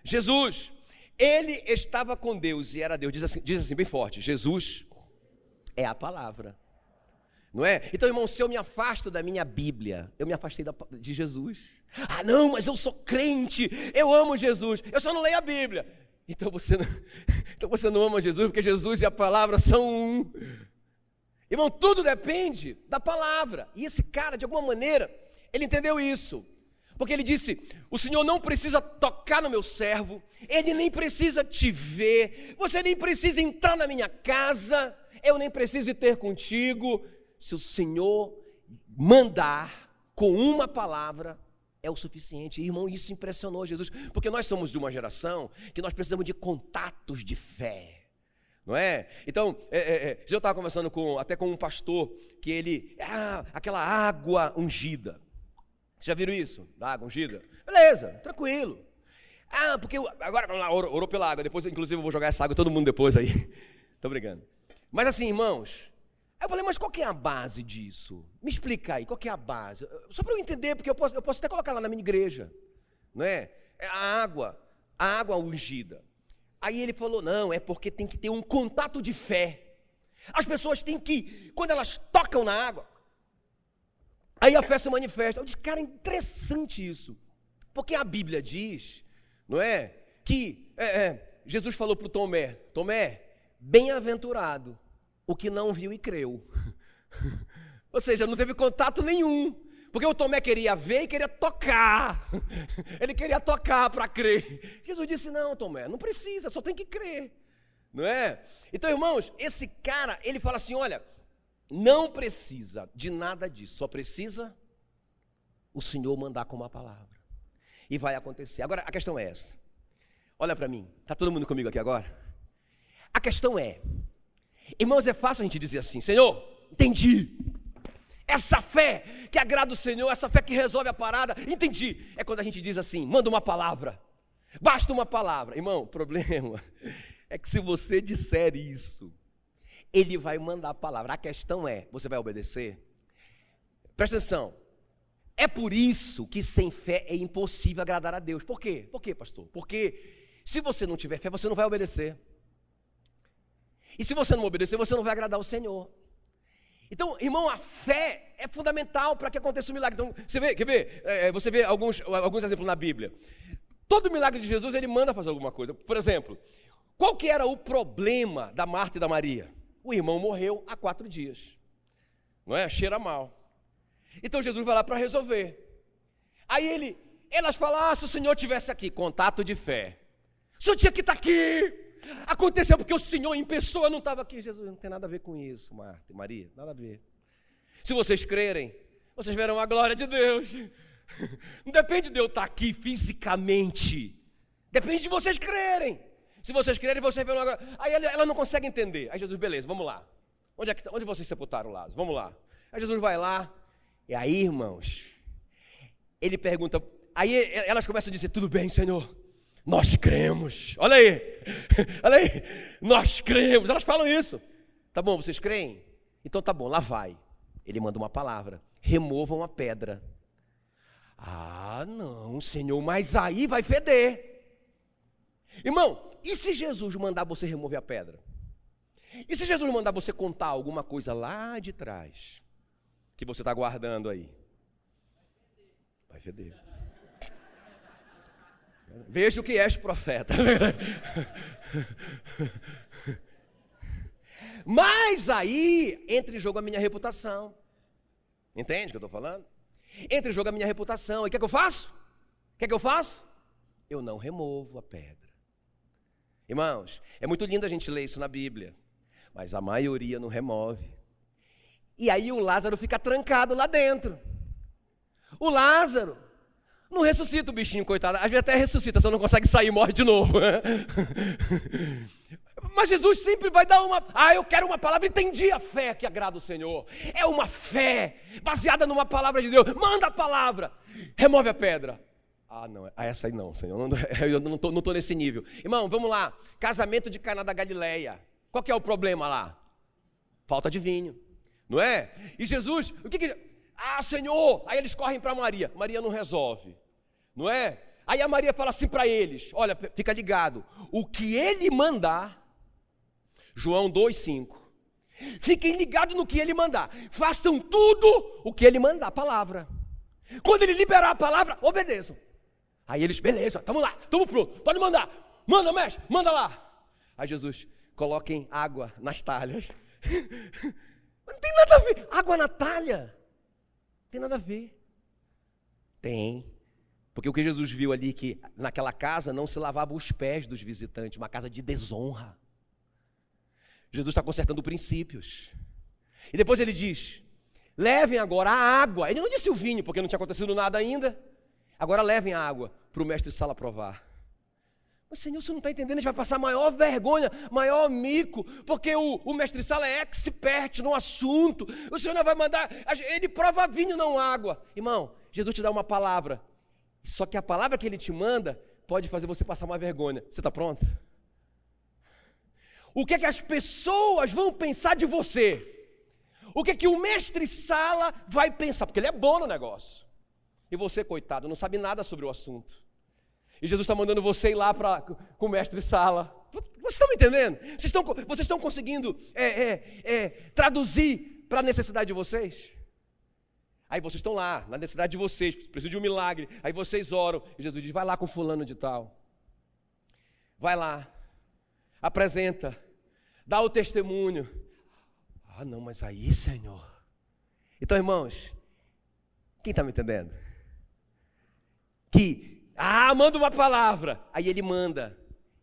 Jesus. Ele estava com Deus e era Deus. Diz assim bem forte, Jesus é a palavra. Não é? Então, irmão, se eu me afasto da minha Bíblia, eu me afastei de Jesus. Ah, não, mas eu sou crente, eu amo Jesus, eu só não leio a Bíblia. Então você não ama Jesus, porque Jesus e a palavra são um. Irmão, tudo depende da palavra. E esse cara, de alguma maneira, ele entendeu isso. Porque ele disse, o Senhor não precisa tocar no meu servo, Ele nem precisa te ver, você nem precisa entrar na minha casa, eu nem preciso ir ter contigo. Se o Senhor mandar com uma palavra, é o suficiente. Irmão, isso impressionou Jesus, porque nós somos de uma geração que nós precisamos de contatos de fé, não é? Então, eu estava conversando até com um pastor, que ele, aquela água ungida, vocês já viram isso? Da água ungida? Beleza, tranquilo. Porque agora orou pela água, depois inclusive eu vou jogar essa água todo mundo depois aí, estou brincando. Mas assim, irmãos, aí eu falei, mas qual que é a base disso? Me explica aí, qual que é a base? Só para eu entender, porque eu posso até colocar lá na minha igreja, não é? É a água ungida. Aí ele falou, não, é porque tem que ter um contato de fé. As pessoas têm que, quando elas tocam na água, aí a fé se manifesta. Eu disse, cara, é interessante isso, porque a Bíblia diz, não é? Que Jesus falou para o Tomé, bem-aventurado o que não viu e creu. Ou seja, não teve contato nenhum, porque o Tomé queria ver e queria tocar. Ele queria tocar para crer. Jesus disse, não, Tomé, não precisa, só tem que crer, não é? Então, irmãos, esse cara, ele fala assim, olha, não precisa de nada disso, só precisa o Senhor mandar com uma palavra, e vai acontecer. Agora, a questão é essa, olha para mim, está todo mundo comigo aqui agora? A questão é, irmãos, é fácil a gente dizer assim, Senhor, entendi, essa fé que agrada o Senhor, essa fé que resolve a parada, entendi. É quando a gente diz assim, manda uma palavra, basta uma palavra. Irmão, o problema é que se você disser isso, Ele vai mandar a palavra. A questão é, você vai obedecer? Presta atenção, é por isso que sem fé é impossível agradar a Deus. Por quê? Por quê, pastor? Porque se você não tiver fé, você não vai obedecer. E se você não obedecer, você não vai agradar o Senhor. Então, irmão, a fé é fundamental para que aconteça o milagre. Então, você vê alguns exemplos na Bíblia. Todo milagre de Jesus, Ele manda fazer alguma coisa. Por exemplo, qual que era o problema da Marta e da Maria? O irmão morreu há 4 dias, não é? Cheira mal. Então Jesus vai lá para resolver. Aí elas falam, se o Senhor estivesse aqui, contato de fé, o Senhor tinha que estar aqui. Aconteceu porque o Senhor em pessoa não estava aqui. Jesus, não tem nada a ver com isso, Marta e Maria, nada a ver. Se vocês crerem, vocês verão a glória de Deus. Não depende de eu estar aqui fisicamente, depende de vocês crerem. Se vocês crerem, vocês verão a glória. Aí ela não consegue entender. Aí Jesus, beleza, vamos lá. Onde vocês sepultaram Lázaro? Vamos lá. Aí Jesus vai lá, e aí, irmãos, Ele pergunta, aí elas começam a dizer, tudo bem, Senhor, nós cremos. Olha aí, nós cremos. Elas falam isso. Tá bom, vocês creem? Então tá bom, lá vai. Ele manda uma palavra, removam a pedra. Não, Senhor, mas aí vai feder. Irmão, e se Jesus mandar você remover a pedra? E se Jesus mandar você contar alguma coisa lá de trás, que você está guardando aí? Vai feder. Veja o que és profeta. Mas aí entra em jogo a minha reputação. Entende o que eu estou falando? Entra em jogo a minha reputação. E o que é que eu faço? O que é que eu faço? Eu não removo a pedra. Irmãos, é muito lindo a gente ler isso na Bíblia, mas a maioria não remove. E aí o Lázaro fica trancado lá dentro. O Lázaro não ressuscita o bichinho, coitado. Às vezes até ressuscita, só não consegue sair e morre de novo. Mas Jesus sempre vai dar uma... eu quero uma palavra, entendi a fé que agrada o Senhor. É uma fé baseada numa palavra de Deus. Manda a palavra, remove a pedra. Não, essa aí não, Senhor, eu não estou nesse nível. Irmão, vamos lá, casamento de Caná da Galileia. Qual que é o problema lá? Falta de vinho, não é? E Jesus, o que Senhor, aí eles correm para Maria. Maria não resolve, não é? Aí a Maria fala assim para eles, olha, fica ligado, o que ele mandar, João 2,5, fiquem ligados no que ele mandar, façam tudo o que ele mandar, a palavra. Quando ele liberar a palavra, obedeçam. Aí eles, beleza, estamos lá, estamos prontos, pode mandar, manda mestre, manda lá. Aí Jesus, coloquem água nas talhas. Não tem nada a ver, água na talha, não tem nada a ver. Tem, porque o que Jesus viu ali, que naquela casa não se lavava os pés dos visitantes, uma casa de desonra. Jesus está consertando princípios. E depois ele diz, levem agora a água. Ele não disse o vinho, porque não tinha acontecido nada ainda. Agora levem a água para o mestre-sala provar. Mas Senhor, você não está entendendo, a gente vai passar maior vergonha, maior mico, porque o mestre-sala é expert no assunto. O Senhor não vai mandar, ele prova vinho, não água. Irmão, Jesus te dá uma palavra, só que a palavra que ele te manda pode fazer você passar uma vergonha. Você está pronto? O que é que as pessoas vão pensar de você? O que é que o mestre-sala vai pensar? Porque ele é bom no negócio. E você, coitado, não sabe nada sobre o assunto. E Jesus está mandando você ir lá com o mestre-sala. Vocês estão me entendendo? Vocês estão conseguindo traduzir para a necessidade de vocês? Aí vocês estão lá, na necessidade de vocês, precisam de um milagre. Aí vocês oram. E Jesus diz, vai lá com fulano de tal. Vai lá. Apresenta. Dá o testemunho. Não, mas aí, Senhor. Então, irmãos, quem está me entendendo? Manda uma palavra. Aí ele manda.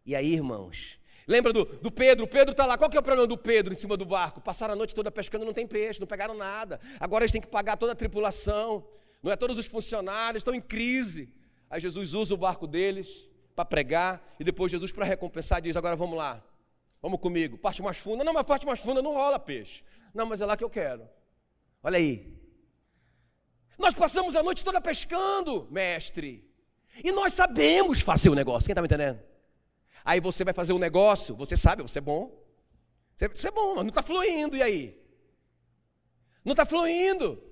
E aí, irmãos, lembra do Pedro? O Pedro está lá. Qual que é o problema do Pedro em cima do barco? Passaram a noite toda pescando, não tem peixe, não pegaram nada. Agora eles têm que pagar toda a tripulação. Não é todos os funcionários, estão em crise. Aí Jesus usa o barco deles para pregar. E depois Jesus, para recompensar, diz, agora vamos lá. Vamos comigo. Parte mais funda. Não, mas parte mais funda não rola peixe. Não, mas é lá que eu quero. Olha aí. Nós passamos a noite toda pescando, mestre. E nós sabemos fazer o negócio. Quem está me entendendo? Aí você vai fazer o negócio, você sabe, você é bom. Você é bom, mas não está fluindo, e aí? Não está fluindo.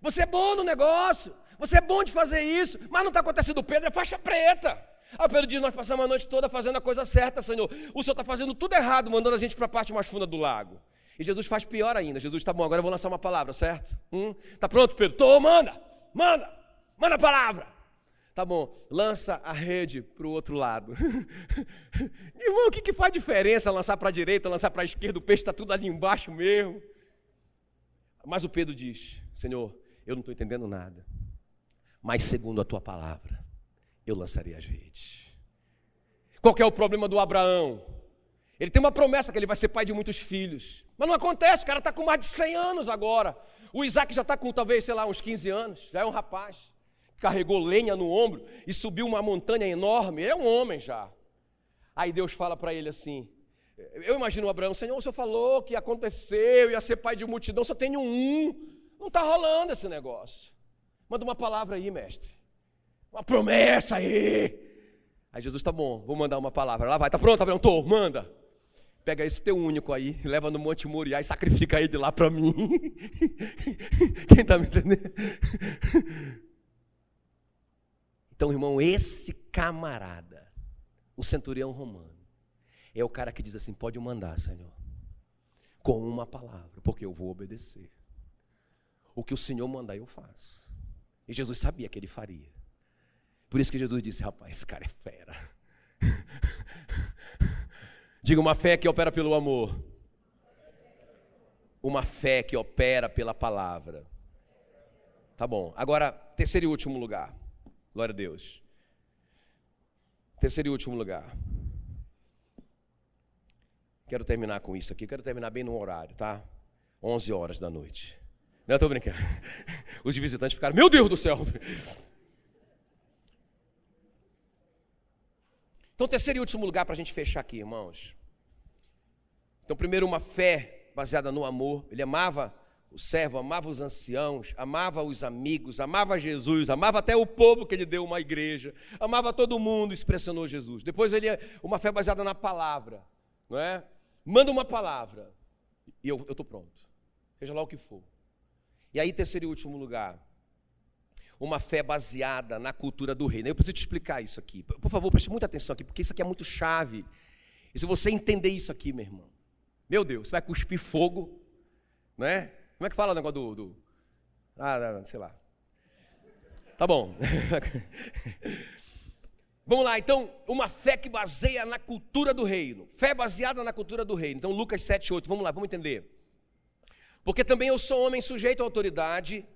Você é bom no negócio, você é bom de fazer isso, mas não está acontecendo. Pedro é faixa preta. Aí Pedro diz, nós passamos a noite toda fazendo a coisa certa, Senhor. O Senhor está fazendo tudo errado, mandando a gente para a parte mais funda do lago. E Jesus faz pior ainda. Jesus, tá bom, agora eu vou lançar uma palavra, certo? Tá pronto, Pedro? Manda a palavra. Tá bom, lança a rede para o outro lado. Irmão, o que faz diferença lançar para a direita, lançar para a esquerda? O peixe está tudo ali embaixo mesmo. Mas o Pedro diz, Senhor, eu não estou entendendo nada, mas segundo a tua palavra, eu lançarei as redes. Qual que é o problema do Abraão? Ele tem uma promessa que ele vai ser pai de muitos filhos. Mas não acontece, o cara está com mais de 100 anos agora. O Isaac já está com talvez, uns 15 anos, já é um rapaz. Carregou lenha no ombro e subiu uma montanha enorme, é um homem já. Aí Deus fala para ele assim, eu imagino o Abraão, Senhor, o Senhor falou que aconteceu, ia ser pai de multidão, só tenho um. Não está rolando esse negócio. Manda uma palavra aí, mestre. Uma promessa aí. Aí Jesus, tá bom, vou mandar uma palavra. Lá vai, tá pronto, Abraão? Tô, manda. Pega esse teu único aí, leva no Monte Moriá e sacrifica ele lá para mim. Quem está me entendendo? Então, irmão, esse camarada, o centurião romano, é o cara que diz assim, pode mandar, Senhor, com uma palavra, porque eu vou obedecer. O que o Senhor mandar, eu faço. E Jesus sabia que ele faria. Por isso que Jesus disse, rapaz, esse cara é fera. Diga, uma fé que opera pelo amor. uma fé que opera pela palavra? Tá bom. Agora, terceiro e último lugar. Glória a Deus. Terceiro e último lugar. Quero terminar com isso aqui. Quero terminar bem no horário, tá? 11 horas da noite. Não, eu estou brincando. Os visitantes ficaram, meu Deus do céu. Então, terceiro e último lugar para a gente fechar aqui, irmãos. Então, primeiro, uma fé baseada no amor. Ele amava o servo, amava os anciãos, amava os amigos, amava Jesus, amava até o povo que ele deu uma igreja, amava todo mundo, expressionou Jesus. Depois ele uma fé baseada na palavra, não é? Manda uma palavra e eu estou pronto, seja lá o que for. E aí, terceiro e último lugar, uma fé baseada na cultura do reino. Eu preciso te explicar isso aqui. Por favor, preste muita atenção aqui, porque isso aqui é muito chave. E se você entender isso aqui, meu irmão, meu Deus, você vai cuspir fogo, não é? Como é que fala o negócio sei lá. Tá bom. Vamos lá, então, uma fé que baseia na cultura do reino. Fé baseada na cultura do reino. Então, Lucas 7:8, vamos lá, vamos entender. Porque também eu sou homem sujeito à autoridade,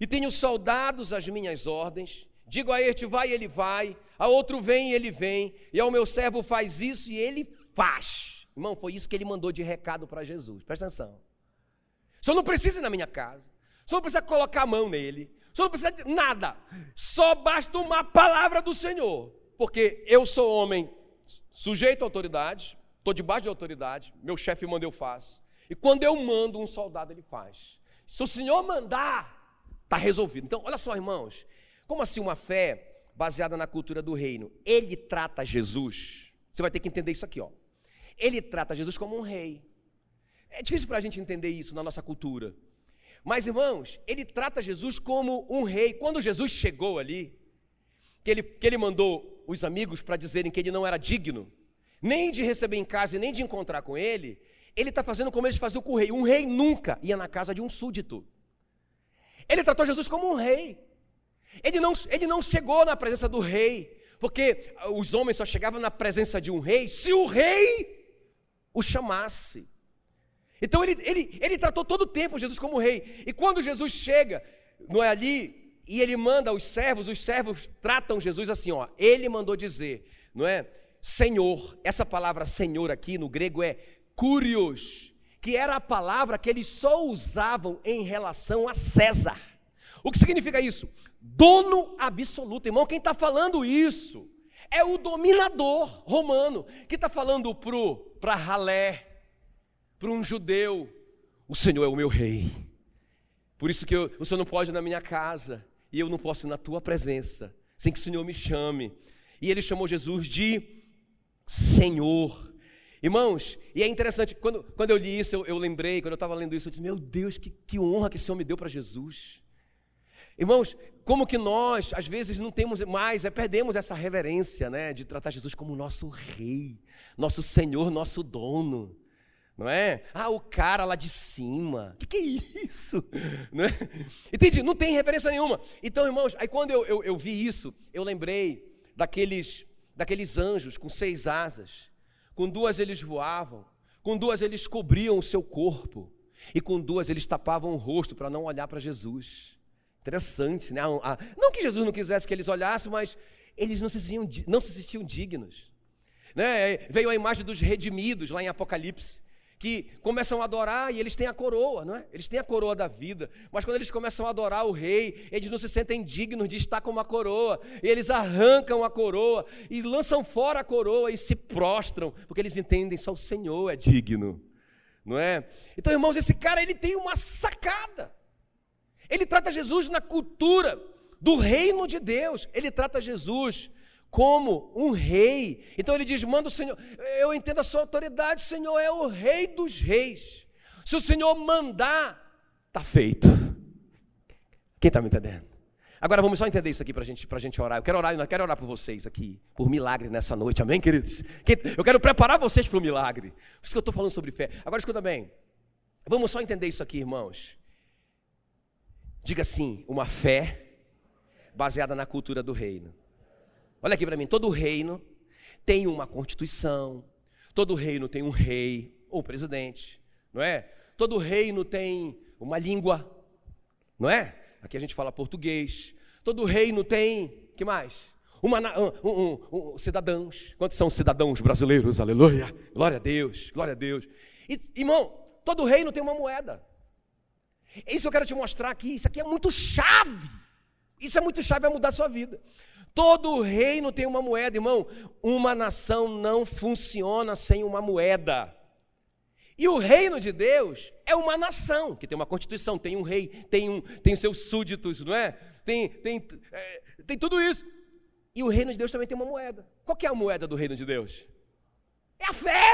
e tenho soldados às minhas ordens. Digo a este, vai, ele vai. A outro, vem, ele vem. E ao meu servo, faz isso, e ele faz. Irmão, foi isso que ele mandou de recado para Jesus. Presta atenção. O senhor não precisa ir na minha casa. O senhor não precisa colocar a mão nele. O senhor não precisa de nada. Só basta uma palavra do Senhor. Porque eu sou homem sujeito à autoridade. Estou debaixo de autoridade. Meu chefe manda, eu faço. E quando eu mando, um soldado ele faz. Se o Senhor mandar, está resolvido. Então, olha só, irmãos. Como assim uma fé baseada na cultura do reino? Ele trata Jesus. Você vai ter que entender isso aqui, ó. Ele trata Jesus como um rei. É difícil para a gente entender isso na nossa cultura. Mas, irmãos, ele trata Jesus como um rei. Quando Jesus chegou ali, que ele mandou os amigos para dizerem que ele não era digno, nem de receber em casa e nem de encontrar com ele está fazendo como eles faziam com o rei. Um rei nunca ia na casa de um súdito. Ele tratou Jesus como um rei. Ele não chegou na presença do rei, porque os homens só chegavam na presença de um rei se o rei o chamasse. Então ele tratou todo o tempo Jesus como rei. E quando Jesus chega, não é ali, e ele manda os servos tratam Jesus assim, ó. Ele mandou dizer, não é? Senhor, essa palavra Senhor aqui no grego é Kurios, que era a palavra que eles só usavam em relação a César. O que significa isso? Dono absoluto. Irmão, quem está falando isso é o dominador romano, que está falando para Ralé, para um judeu, o Senhor é o meu rei. Por isso que o Senhor não pode ir na minha casa, e eu não posso ir na tua presença, sem que o Senhor me chame. E ele chamou Jesus de Senhor. Irmãos, e é interessante, quando eu li isso, eu lembrei, quando eu estava lendo isso, eu disse, meu Deus, que honra que o Senhor me deu para Jesus. Irmãos, como que nós, às vezes, não temos mais, perdemos essa reverência, né, de tratar Jesus como nosso rei, nosso Senhor, nosso dono. Não é? O cara lá de cima. Que é isso? Não é? Entende? Não tem referência nenhuma. Então, irmãos, aí quando eu vi isso, eu lembrei daqueles anjos com 6 asas. Com 2 eles voavam, com 2 eles cobriam o seu corpo, e com 2 eles tapavam o rosto para não olhar para Jesus. Interessante, né? Não que Jesus não quisesse que eles olhassem, mas eles não se sentiam dignos. Né? Veio a imagem dos redimidos lá em Apocalipse, que começam a adorar e eles têm a coroa, não é? Eles têm a coroa da vida, mas quando eles começam a adorar o rei, eles não se sentem dignos de estar com uma coroa, e eles arrancam a coroa e lançam fora a coroa e se prostram, porque eles entendem só o Senhor é digno, não é? Então, irmãos, esse cara, ele tem uma sacada. Ele trata Jesus na cultura do reino de Deus, ele trata Jesus como um rei. Então ele diz, manda o Senhor, eu entendo a sua autoridade, o Senhor é o rei dos reis. Se o Senhor mandar, está feito. Quem está me entendendo? Agora vamos só entender isso aqui para a gente orar. Eu quero orar por vocês aqui, por milagre nessa noite, amém, queridos? Eu quero preparar vocês para o milagre. Por isso que eu estou falando sobre fé. Agora escuta bem, vamos só entender isso aqui, irmãos. Diga assim, uma fé baseada na cultura do reino. Olha aqui para mim, todo reino tem uma constituição, todo reino tem um rei ou um presidente, não é? Todo reino tem uma língua, não é? Aqui a gente fala português. Todo reino tem, que mais? Cidadãos. Quantos são cidadãos brasileiros? Aleluia. Glória a Deus, glória a Deus. Irmão, todo reino tem uma moeda. Isso eu quero te mostrar aqui. Isso aqui é muito chave. Isso é muito chave, vai mudar a sua vida. Todo reino tem uma moeda, irmão. Uma nação não funciona sem uma moeda. E o reino de Deus é uma nação, que tem uma constituição, tem um rei, tem os seus súditos, não é? Tem tudo isso. E o reino de Deus também tem uma moeda. Qual que é a moeda do reino de Deus? É a fé.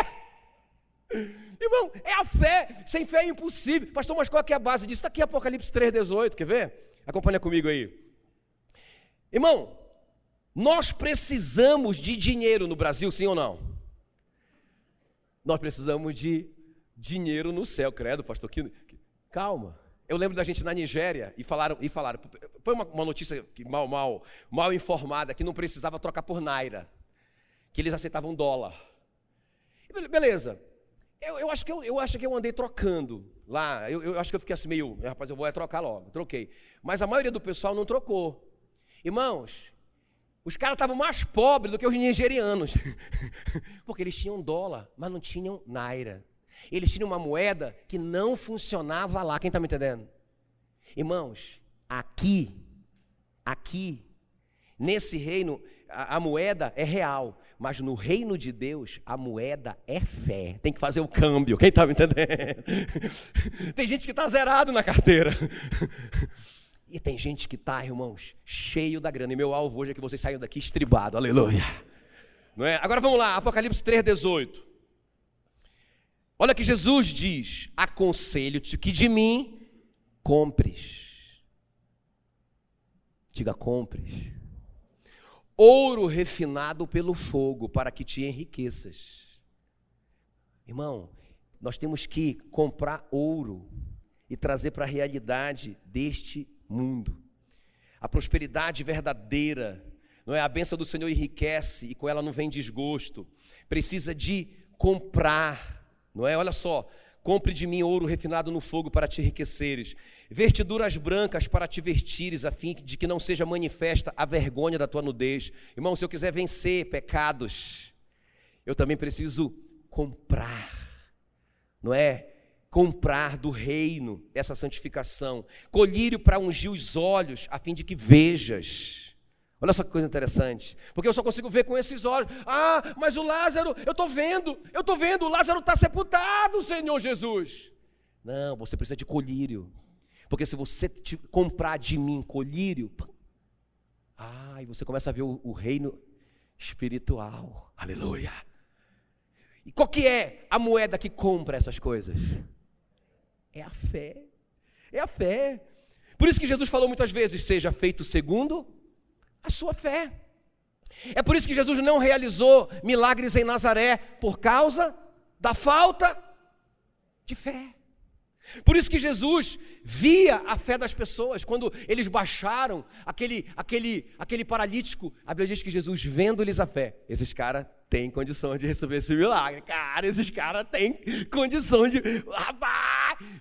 Irmão, é a fé. Sem fé é impossível. Pastor, mas qual que é a base disso? Está aqui Apocalipse 3,18, quer ver? Acompanha comigo aí. Irmão, nós precisamos de dinheiro no Brasil, sim ou não? Nós precisamos de dinheiro no céu, credo, pastor. Calma. Eu lembro da gente na Nigéria e falaram, foi uma notícia mal informada, que não precisava trocar por naira, que eles aceitavam dólar. Beleza. Eu acho que eu andei trocando lá. Eu acho que eu fiquei assim meio, rapaz, eu vou trocar logo. Troquei. Mas a maioria do pessoal não trocou. Irmãos, os caras estavam mais pobres do que os nigerianos, porque eles tinham dólar, mas não tinham naira. Eles tinham uma moeda que não funcionava lá. Quem está me entendendo? Irmãos, aqui, nesse reino, a moeda é real, mas no reino de Deus, a moeda é fé. Tem que fazer o câmbio. Quem está me entendendo? Tem gente que está zerado na carteira. E tem gente que está, irmãos, cheio da grana. E meu alvo hoje é que vocês saiam daqui estribado. Aleluia. Não é? Agora vamos lá, Apocalipse 3,18. Olha que Jesus diz: aconselho-te que de mim compres. Diga, compres. Ouro refinado pelo fogo, para que te enriqueças. Irmão, nós temos que comprar ouro e trazer para a realidade deste mundo. A prosperidade verdadeira, não é? A bênção do Senhor enriquece e com ela não vem desgosto. Precisa de comprar. Não é? Olha só, compre de mim ouro refinado no fogo para te enriqueceres, vestiduras brancas para te vestires, a fim de que não seja manifesta a vergonha da tua nudez. Irmão, se eu quiser vencer pecados, eu também preciso comprar, não é? Comprar do reino essa santificação, colírio para ungir os olhos, a fim de que vejas. Olha essa coisa interessante, porque eu só consigo ver com esses olhos. Ah, mas o Lázaro, eu estou vendo, o Lázaro está sepultado, Senhor Jesus. Não, você precisa de colírio, porque se você comprar de mim colírio, e você começa a ver o reino espiritual, aleluia. E qual que é a moeda que compra essas coisas? É a fé, é a fé. Por isso que Jesus falou muitas vezes: seja feito segundo a sua fé. É por isso que Jesus não realizou milagres em Nazaré, por causa da falta de fé. Por isso que Jesus via a fé das pessoas. Quando eles baixaram aquele paralítico, a Bíblia diz que Jesus, vendo-lhes a fé, esses caras têm condição de receber esse milagre. Cara, esses caras têm condição de...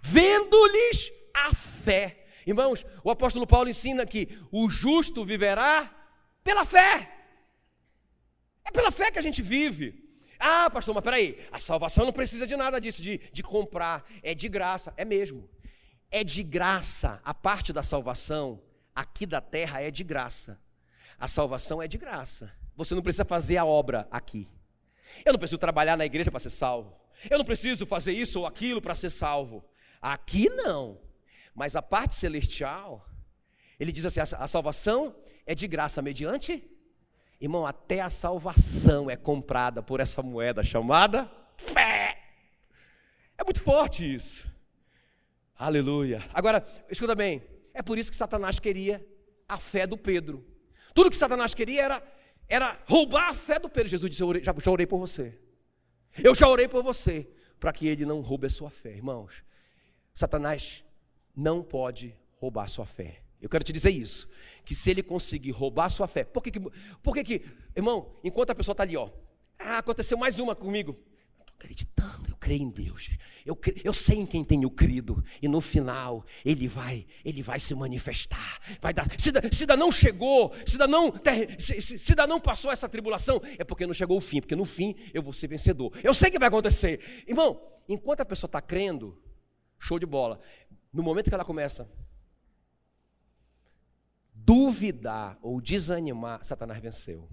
Vendo-lhes a fé. Irmãos, o apóstolo Paulo ensina que o justo viverá pela fé. É pela fé que a gente vive. Ah, pastor, mas peraí, a salvação não precisa de nada disso, de comprar, é de graça. É mesmo, é de graça. A parte da salvação aqui da terra é de graça. A salvação é de graça. Você não precisa fazer a obra aqui. Eu não preciso trabalhar na igreja para ser salvo. Eu não preciso fazer isso ou aquilo para ser salvo. Aqui não. Mas a parte celestial, ele diz assim: a salvação é de graça mediante... Irmão, até a salvação é comprada por essa moeda chamada fé. É muito forte isso. Aleluia. Agora, escuta bem, é por isso que Satanás queria a fé do Pedro. Tudo que Satanás queria era roubar a fé do Pedro. Jesus disse: já orei por você. Eu já orei por você, para que ele não roube a sua fé. Irmãos, Satanás não pode roubar a sua fé. Eu quero te dizer isso, que se ele conseguir roubar a sua fé, por que, irmão, enquanto a pessoa está ali, aconteceu mais uma comigo, acreditando, eu creio em Deus, eu sei em quem tenho crido, e no final ele vai se manifestar, vai dar. Se ainda não chegou, se ainda não passou essa tribulação, é porque não chegou o fim, porque no fim eu vou ser vencedor. Eu sei que vai acontecer, irmão. Enquanto a pessoa está crendo, show de bola. No momento que ela começa duvidar ou desanimar, Satanás venceu.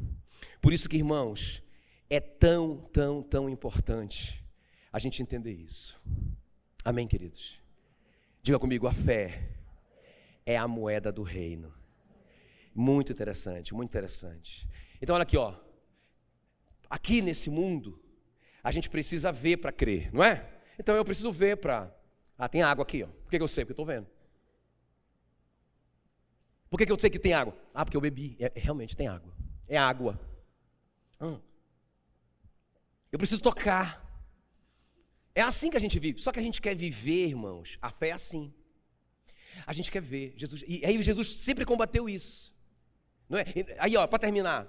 Por isso que, irmãos, é tão importante a gente entender isso. Amém, queridos? Diga comigo, a fé é a moeda do reino. Muito interessante, muito interessante. Então, olha aqui, ó. Aqui nesse mundo, a gente precisa ver para crer, não é? Então eu preciso ver para... tem água aqui, ó. Por que eu sei? Porque eu estou vendo. Por que eu sei que tem água? Porque eu bebi. Realmente tem água. É água. Eu preciso tocar. É assim que a gente vive. Só que a gente quer viver, irmãos. A fé é assim. A gente quer ver. E aí Jesus sempre combateu isso. Não é? Aí, ó, para terminar.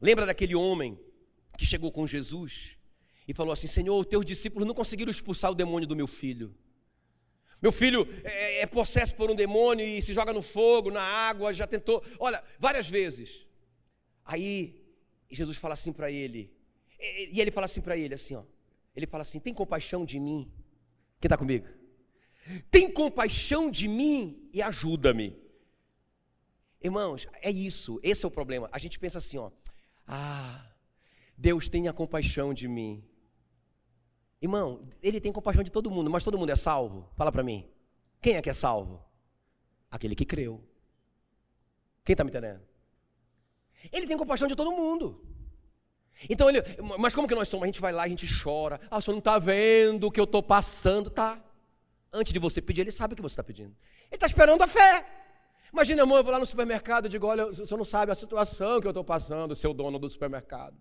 Lembra daquele homem que chegou com Jesus e falou assim: Senhor, teus discípulos não conseguiram expulsar o demônio do meu filho. Meu filho é possesso por um demônio e se joga no fogo, na água, já tentou, olha, várias vezes. Aí Jesus fala assim para ele, e ele fala assim para ele, assim, ó. Ele fala assim: tem compaixão de mim? Quem está comigo? Tem compaixão de mim e ajuda-me. Irmãos, é isso, esse é o problema. A gente pensa assim, ó: Deus tenha compaixão de mim. Irmão, Ele tem compaixão de todo mundo, mas todo mundo é salvo? Fala para mim. Quem é que é salvo? Aquele que creu. Quem está me entendendo? Ele tem compaixão de todo mundo. Então mas como que nós somos? A gente vai lá, a gente chora. O senhor não está vendo o que eu estou passando? Tá. Antes de você pedir, Ele sabe o que você está pedindo. Ele está esperando a fé. Imagina, irmão, eu vou lá no supermercado e digo: olha, o senhor não sabe a situação que eu estou passando, seu dono do supermercado.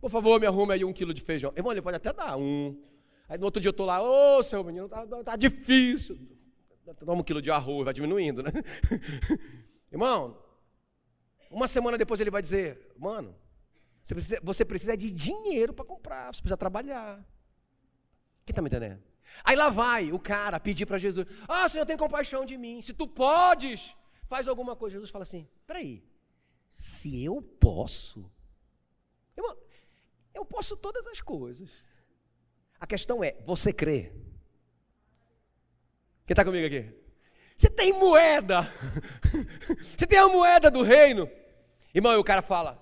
Por favor, me arrume aí 1 quilo de feijão. Irmão, ele pode até dar um. Aí no outro dia eu estou lá: ô, seu menino, tá difícil. Toma 1 quilo de arroz, vai diminuindo, né? Irmão, uma semana depois ele vai dizer: mano, você precisa de dinheiro para comprar, você precisa trabalhar. Quem está me entendendo? Aí lá vai o cara pedir para Jesus: Senhor, tem compaixão de mim, se tu podes, faz alguma coisa. Jesus fala assim: peraí, se eu posso? Irmão, eu posso todas as coisas. A questão é, você crê? Quem está comigo aqui? Você tem moeda? Você tem a moeda do reino? Irmão, e o cara fala: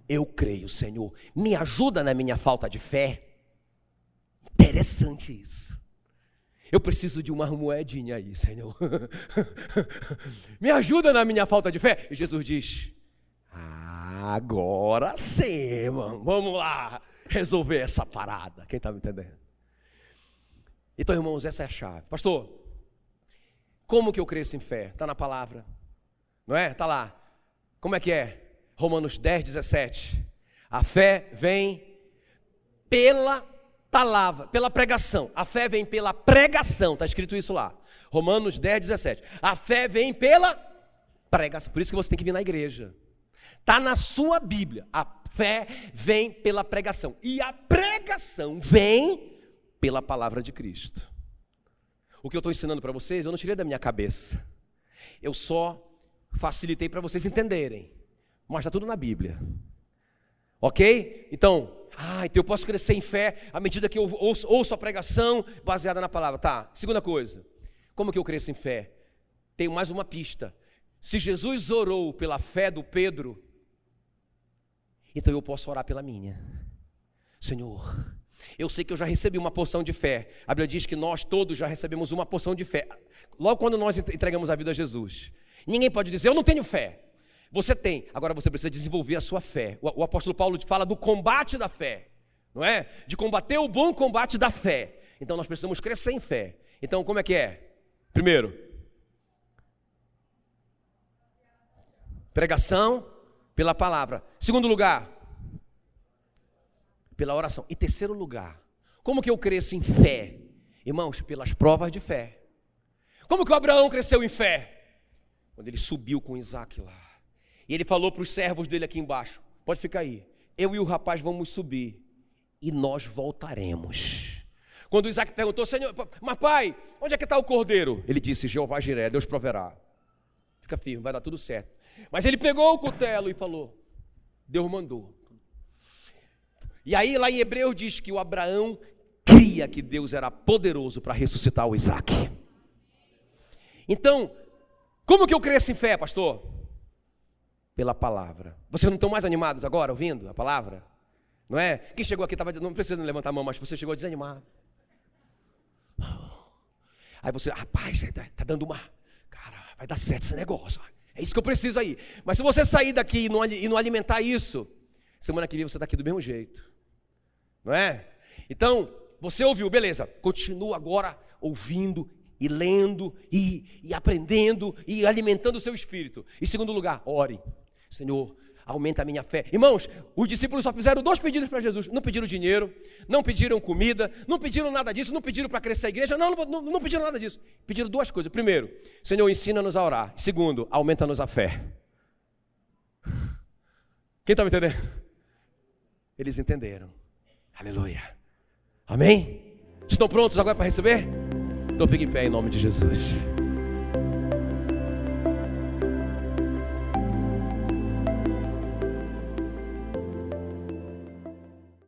eu creio, Senhor, me ajuda na minha falta de fé. Interessante isso. Eu preciso de uma moedinha aí, Senhor. Me ajuda na minha falta de fé. E Jesus diz: agora sim, mano. Vamos lá resolver essa parada. Quem está me entendendo? Então, irmãos, essa é a chave. Pastor, como que eu cresço em fé? Está na palavra, não é? Está lá. Como é que é? Romanos 10, 17. A fé vem pela palavra, pela pregação. A fé vem pela pregação. Está escrito isso lá. Romanos 10, 17. A fé vem pela pregação. Por isso que você tem que vir na igreja. Está na sua Bíblia. A fé vem pela pregação. E a pregação vem pela palavra de Cristo. O que eu estou ensinando para vocês, eu não tirei da minha cabeça. Eu só facilitei para vocês entenderem. Mas está tudo na Bíblia. Ok? Então eu posso crescer em fé à medida que eu ouço a pregação baseada na palavra. Tá, segunda coisa. Como que eu cresço em fé? Tenho mais uma pista. Se Jesus orou pela fé do Pedro, então eu posso orar pela minha. Senhor, eu sei que eu já recebi uma porção de fé. A Bíblia diz que nós todos já recebemos uma porção de fé. Logo quando nós entregamos a vida a Jesus. Ninguém pode dizer: eu não tenho fé. Você tem, agora você precisa desenvolver a sua fé. O apóstolo Paulo fala do combate da fé, não é? De combater o bom combate da fé. Então nós precisamos crescer em fé. Então como é que é? Primeiro, pregação pela palavra. Segundo lugar, pela oração. E terceiro lugar, como que eu cresço em fé? Irmãos, pelas provas de fé. Como que o Abraão cresceu em fé? Quando ele subiu com Isaac lá. E ele falou para os servos dele aqui embaixo: pode ficar aí, eu e o rapaz vamos subir e nós voltaremos. Quando Isaac perguntou: Senhor, mas pai, onde é que está o cordeiro? Ele disse: Jeová Jiré, Deus proverá. Fica firme, vai dar tudo certo. Mas ele pegou o cutelo e falou: Deus mandou. E aí lá em Hebreus diz que o Abraão cria que Deus era poderoso para ressuscitar o Isaac. Então, como que eu cresço em fé, pastor? Pela palavra. Vocês não estão mais animados agora ouvindo a palavra? Não é? Quem chegou aqui estava, não precisa levantar a mão, mas você chegou desanimado. Aí você: rapaz, está dando uma, cara, vai dar certo esse negócio. É isso que eu preciso aí. Mas se você sair daqui e não alimentar isso, semana que vem você está aqui do mesmo jeito. Não é? Então, você ouviu, beleza. Continua agora ouvindo e lendo e aprendendo e alimentando o seu espírito. Em segundo lugar, ore. Senhor, aumenta a minha fé. Irmãos, os discípulos só fizeram 2 pedidos para Jesus. Não pediram dinheiro, não pediram comida, não pediram nada disso, não pediram para crescer a igreja, não pediram nada disso. Pediram 2 coisas. Primeiro, Senhor, ensina-nos a orar. Segundo, aumenta-nos a fé. Quem está me entendendo? Eles entenderam. Aleluia. Amém? Estão prontos agora para receber? Então fique em pé em nome de Jesus.